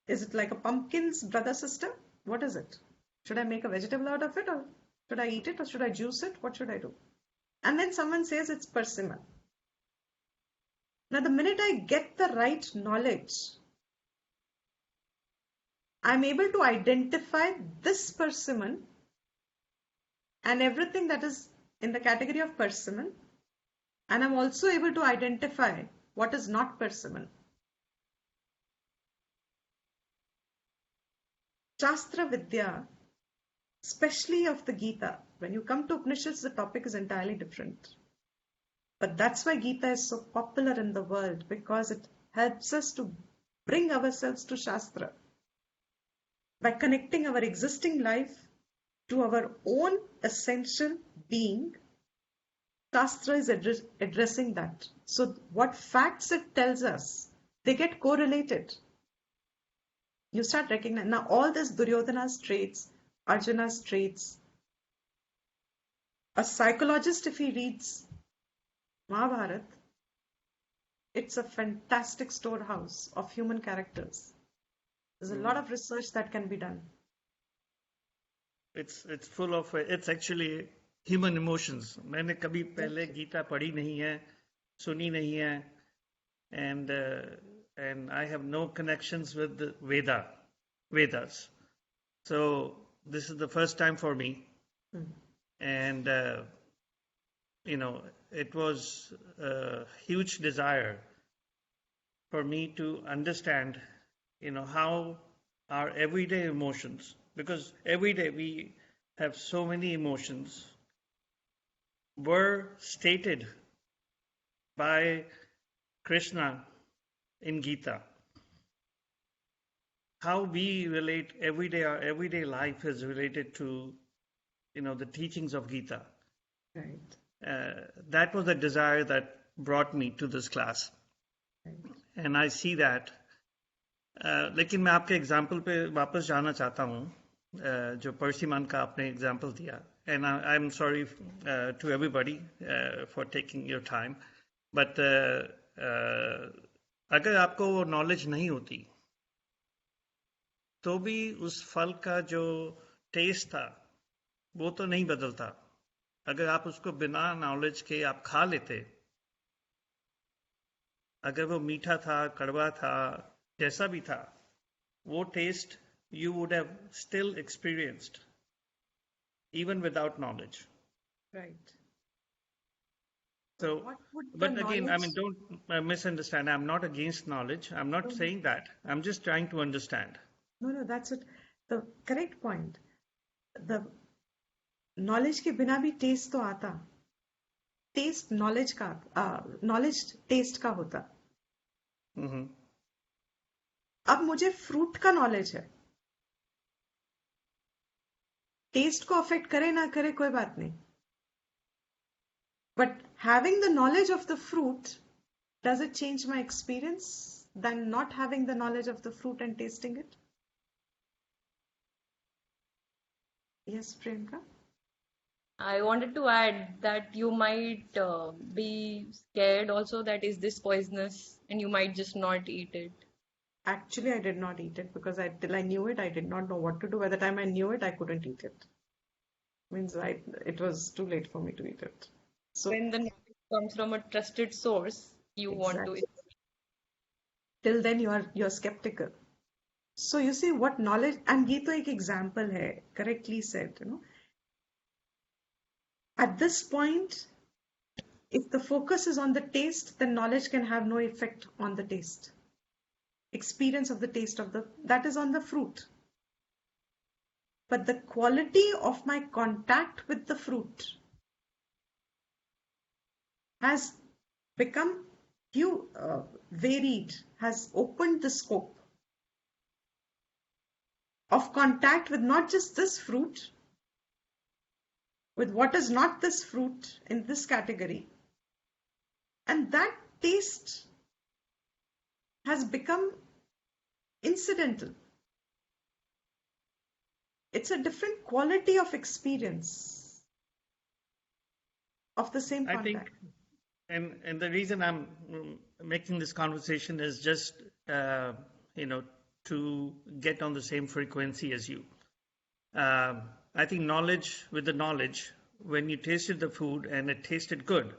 it like a pumpkin's brother sister? What is it? Should I make a vegetable out of it, or should I eat it, or should I juice it? What should I do? And then someone says it's persimmon. Now, the minute I get the right knowledge, I'm able to identify this persimmon and everything that is in the category of persimmon, and I'm also able to identify what is not persimmon. Shastra Vidya, especially of the Gita, when you come to Upanishads, the topic is entirely different. But that's why Gita is so popular in the world, because it helps us to bring ourselves to Shastra. By connecting our existing life to our own essential being, Shastra is addressing that. So what facts it tells us, they get correlated. You start recognizing, now all this Duryodhana's traits, Arjuna's traits. A psychologist, if he reads Mahabharata, it's a fantastic storehouse of human characters. There's a lot of research that can be done. It's full of, it's actually human emotions. मैंने कभी पहले गीता पढ़ी नहीं है, सुनी नहीं है, and I have no connections with the Vedas. So this is the first time for me, and it was a huge desire for me to understand, how our everyday emotions, because every day we have so many emotions, were stated by Krishna in Gita. How we relate our everyday life is related to, the teachings of Gita. Right. That was the desire that brought me to this class. Right. And I see that. लेकिन मैं आपके example पे वापस जाना चाहता हूँ, जो परसिमन का आपने एग्जाम्पल दिया. And I'm sorry to everybody for taking your time. But अगर आपको वो नॉलेज नहीं होती, तो भी उस फल का जो टेस्ट था वो तो नहीं बदलता. अगर आप उसको बिना नॉलेज के आप खा लेते, अगर वो मीठा था, कड़वा था, जैसा भी था, वो test you would have still experienced even without knowledge. Right. So, but again, I mean, don't misunderstand. I'm not against knowledge. I'm not saying that. I'm just trying to understand. No, that's it. The correct point. The knowledge के बिना भी taste तो आता. Taste knowledge का, knowledge taste का होता. अब मुझे फ्रूट का नॉलेज है. टेस्ट को अफेक्ट करे ना करे कोई बात नहीं. But having the knowledge of the fruit, does it change my experience than not having the knowledge of the fruit and tasting it? Yes, Priyanka? I wanted to add that you might be scared also that is this poisonous, and you might just not eat it. Actually, I did not eat it because till I knew it, I did not know what to do. By the time I knew it, I couldn't eat it. Means it was too late for me to eat it. So when the knowledge comes from a trusted source, you want to eat it. Till then, you're skeptical. So you see what knowledge, and ये तो एक example है, correctly said, At this point, if the focus is on the taste, then knowledge can have no effect on the taste. experience of the taste of that is on the fruit. But the quality of my contact with the fruit has become varied, has opened the scope of contact with not just this fruit, with what is not this fruit in this category. And that taste has become incidental. It's a different quality of experience of the same I contact. think, and the reason I'm making this conversation is just, to get on the same frequency as you. I think knowledge with the knowledge, when you tasted the food and it tasted good,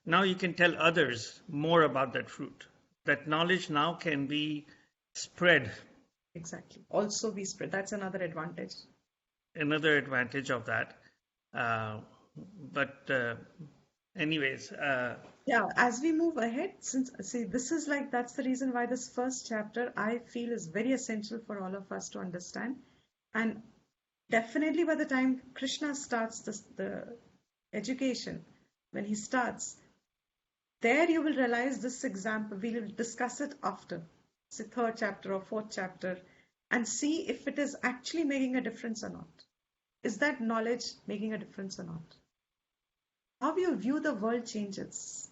now you can tell others more about that fruit. That knowledge now can be spread. Exactly. Also be spread. That's another advantage. Another advantage of that. Anyways. Yeah, as we move ahead, that's the reason why this first chapter I feel is very essential for all of us to understand. And definitely by the time Krishna starts the education, when he starts, there you will realize this example. We will discuss it after, say, third chapter or fourth chapter, and see if it is actually making a difference or not. Is that knowledge making a difference or not? How you view the world changes.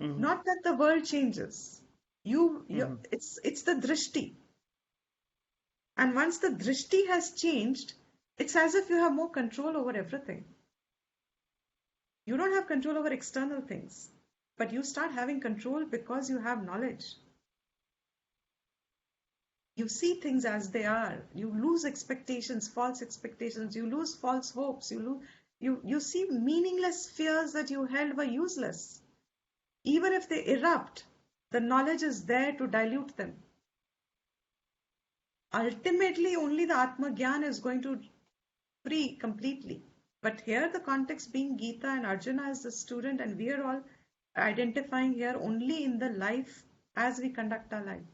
Mm-hmm. Not that the world changes. It's the drishti. And once the drishti has changed, it's as if you have more control over everything. You don't have control over external things, but you start having control because you have knowledge. You see things as they are. You lose expectations, false expectations. You lose false hopes. You see meaningless fears that you held were useless. Even if they erupt, the knowledge is there to dilute them. Ultimately, only the Atma Gyan is going to free completely. But here the context being Gita and Arjuna as the student, and we are all identifying here only in the life as we conduct our life.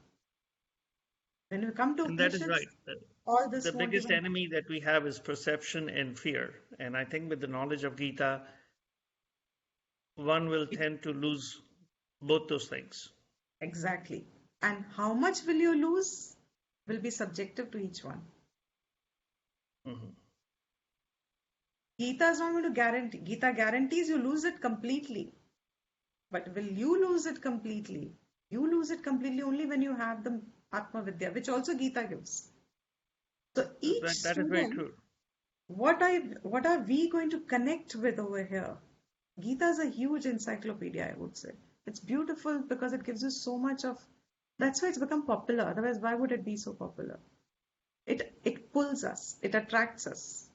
When we come to And that is Upanishads, right. all this The won't biggest even enemy that we have is perception and fear. And I think with the knowledge of Gita, one will tend to lose both those things. Exactly. And how much will you lose will be subjective to each one. Mm-hmm. Gita is not going to guarantee. Gita guarantees you lose it completely. But will you lose it completely? You lose it completely only when you have the Atma Vidya, which also Gita gives. So each That student, is very true. what are we going to connect with over here? Gita is a huge encyclopedia, I would say. It's beautiful because it gives you so much of. That's why it's become popular. Otherwise, why would it be so popular? It pulls us. It attracts us.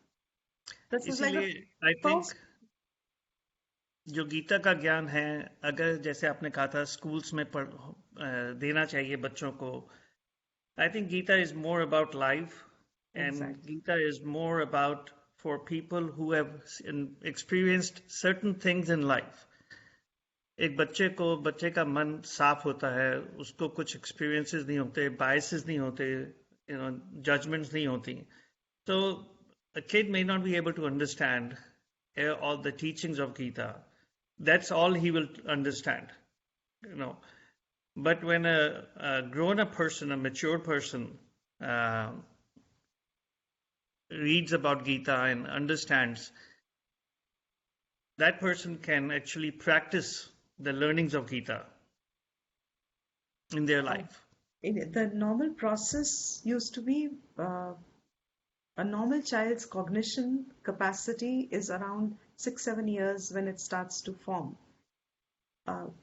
This is like इसीलिए I think जो गीता का ज्ञान है, अगर जैसे आपने कहा था स्कूल्स में देना चाहिए बच्चों को, I think Gita is more about life, and Exactly. Gita is more about for people who have experienced certain things in life. एक बच्चे का मन साफ होता है, उसको कुछ experiences नहीं होते, biases नहीं होते, judgments नहीं होती. So a kid may not be able to understand all the teachings of Gita. That's all he will understand, But when a grown-up person, a mature person, reads about Gita and understands, that person can actually practice the learnings of Gita in their life. The normal process used to be a normal child's cognition capacity is around 6-7 years when it starts to form.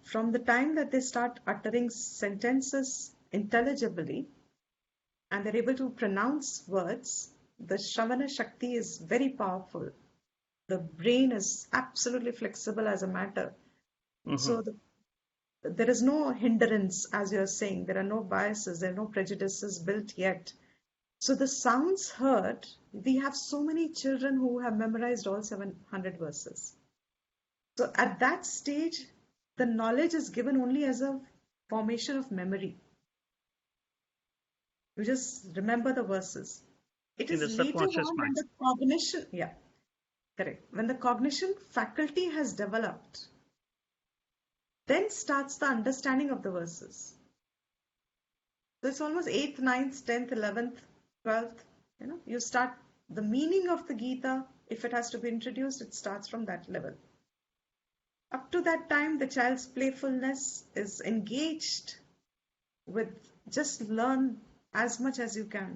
From the time that they start uttering sentences intelligibly and they're able to pronounce words, the Shravana Shakti is very powerful. The brain is absolutely flexible as a matter. Mm-hmm. So there is no hindrance, as you're saying. There are no biases, there are no prejudices built yet. So the sounds heard, we have so many children who have memorized all 700 verses. So at that stage, the knowledge is given only as a formation of memory. You just remember the verses. It In is the later subconscious on when mind. the cognition, yeah, correct. When the cognition faculty has developed, then starts the understanding of the verses. So it's almost 8th, 9th, 10th, 11th, 12th. You start the meaning of the Gita. If it has to be introduced, it starts from that level. Up to that time, the child's playfulness is engaged with just learn as much as you can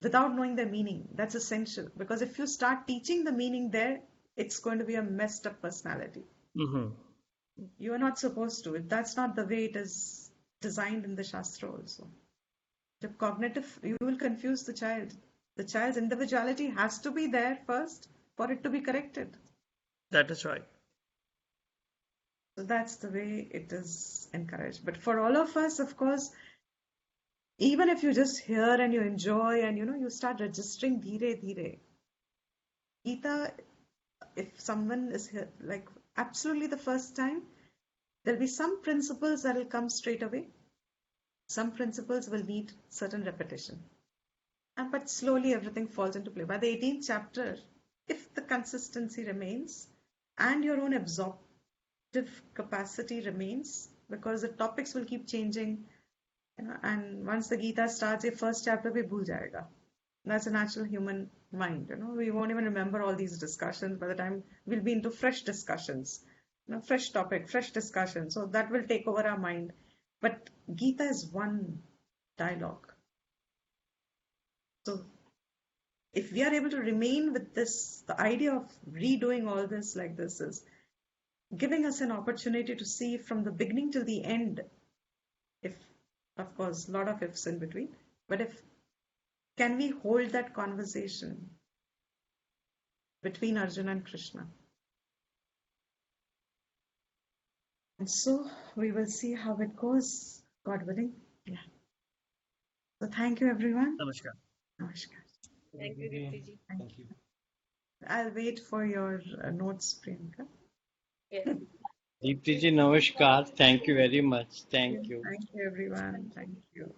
without knowing the meaning. That's essential, because if you start teaching the meaning there, it's going to be a messed up personality. Mm-hmm. You are not supposed to. That's not the way it is designed in the Shastra also. The cognitive, you will confuse the child. The child's individuality has to be there first for it to be corrected. That is right. So that's the way it is encouraged. But for all of us, of course, even if you just hear and you enjoy and you start registering dhire dhire. Gita, if someone is here like absolutely the first time, there'll be some principles that will come straight away. Some principles will need certain repetition. But slowly everything falls into play. By the 18th chapter, if the consistency remains and your own absorptive capacity remains, because the topics will keep changing, and once the Gita starts, the first chapter bhi bhul jayega. That's a natural human mind. We won't even remember all these discussions. By the time we'll be into fresh discussions, fresh topic, fresh discussion. So that will take over our mind. But Gita is one dialogue. So if we are able to remain with this, the idea of redoing all this like this is giving us an opportunity to see from the beginning till the end. If, of course, a lot of ifs in between, but if can we hold that conversation between Arjuna and Krishna? And so we will see how it goes, God willing. Yeah. So thank you, everyone. Namaskar. Namaskar. Thank you, Deepti ji. Thank you. I'll wait for your notes, Priyanka. Yes. Deepti ji, namaskar. Thank you very much. Thank you. Thank you, everyone. Thank you.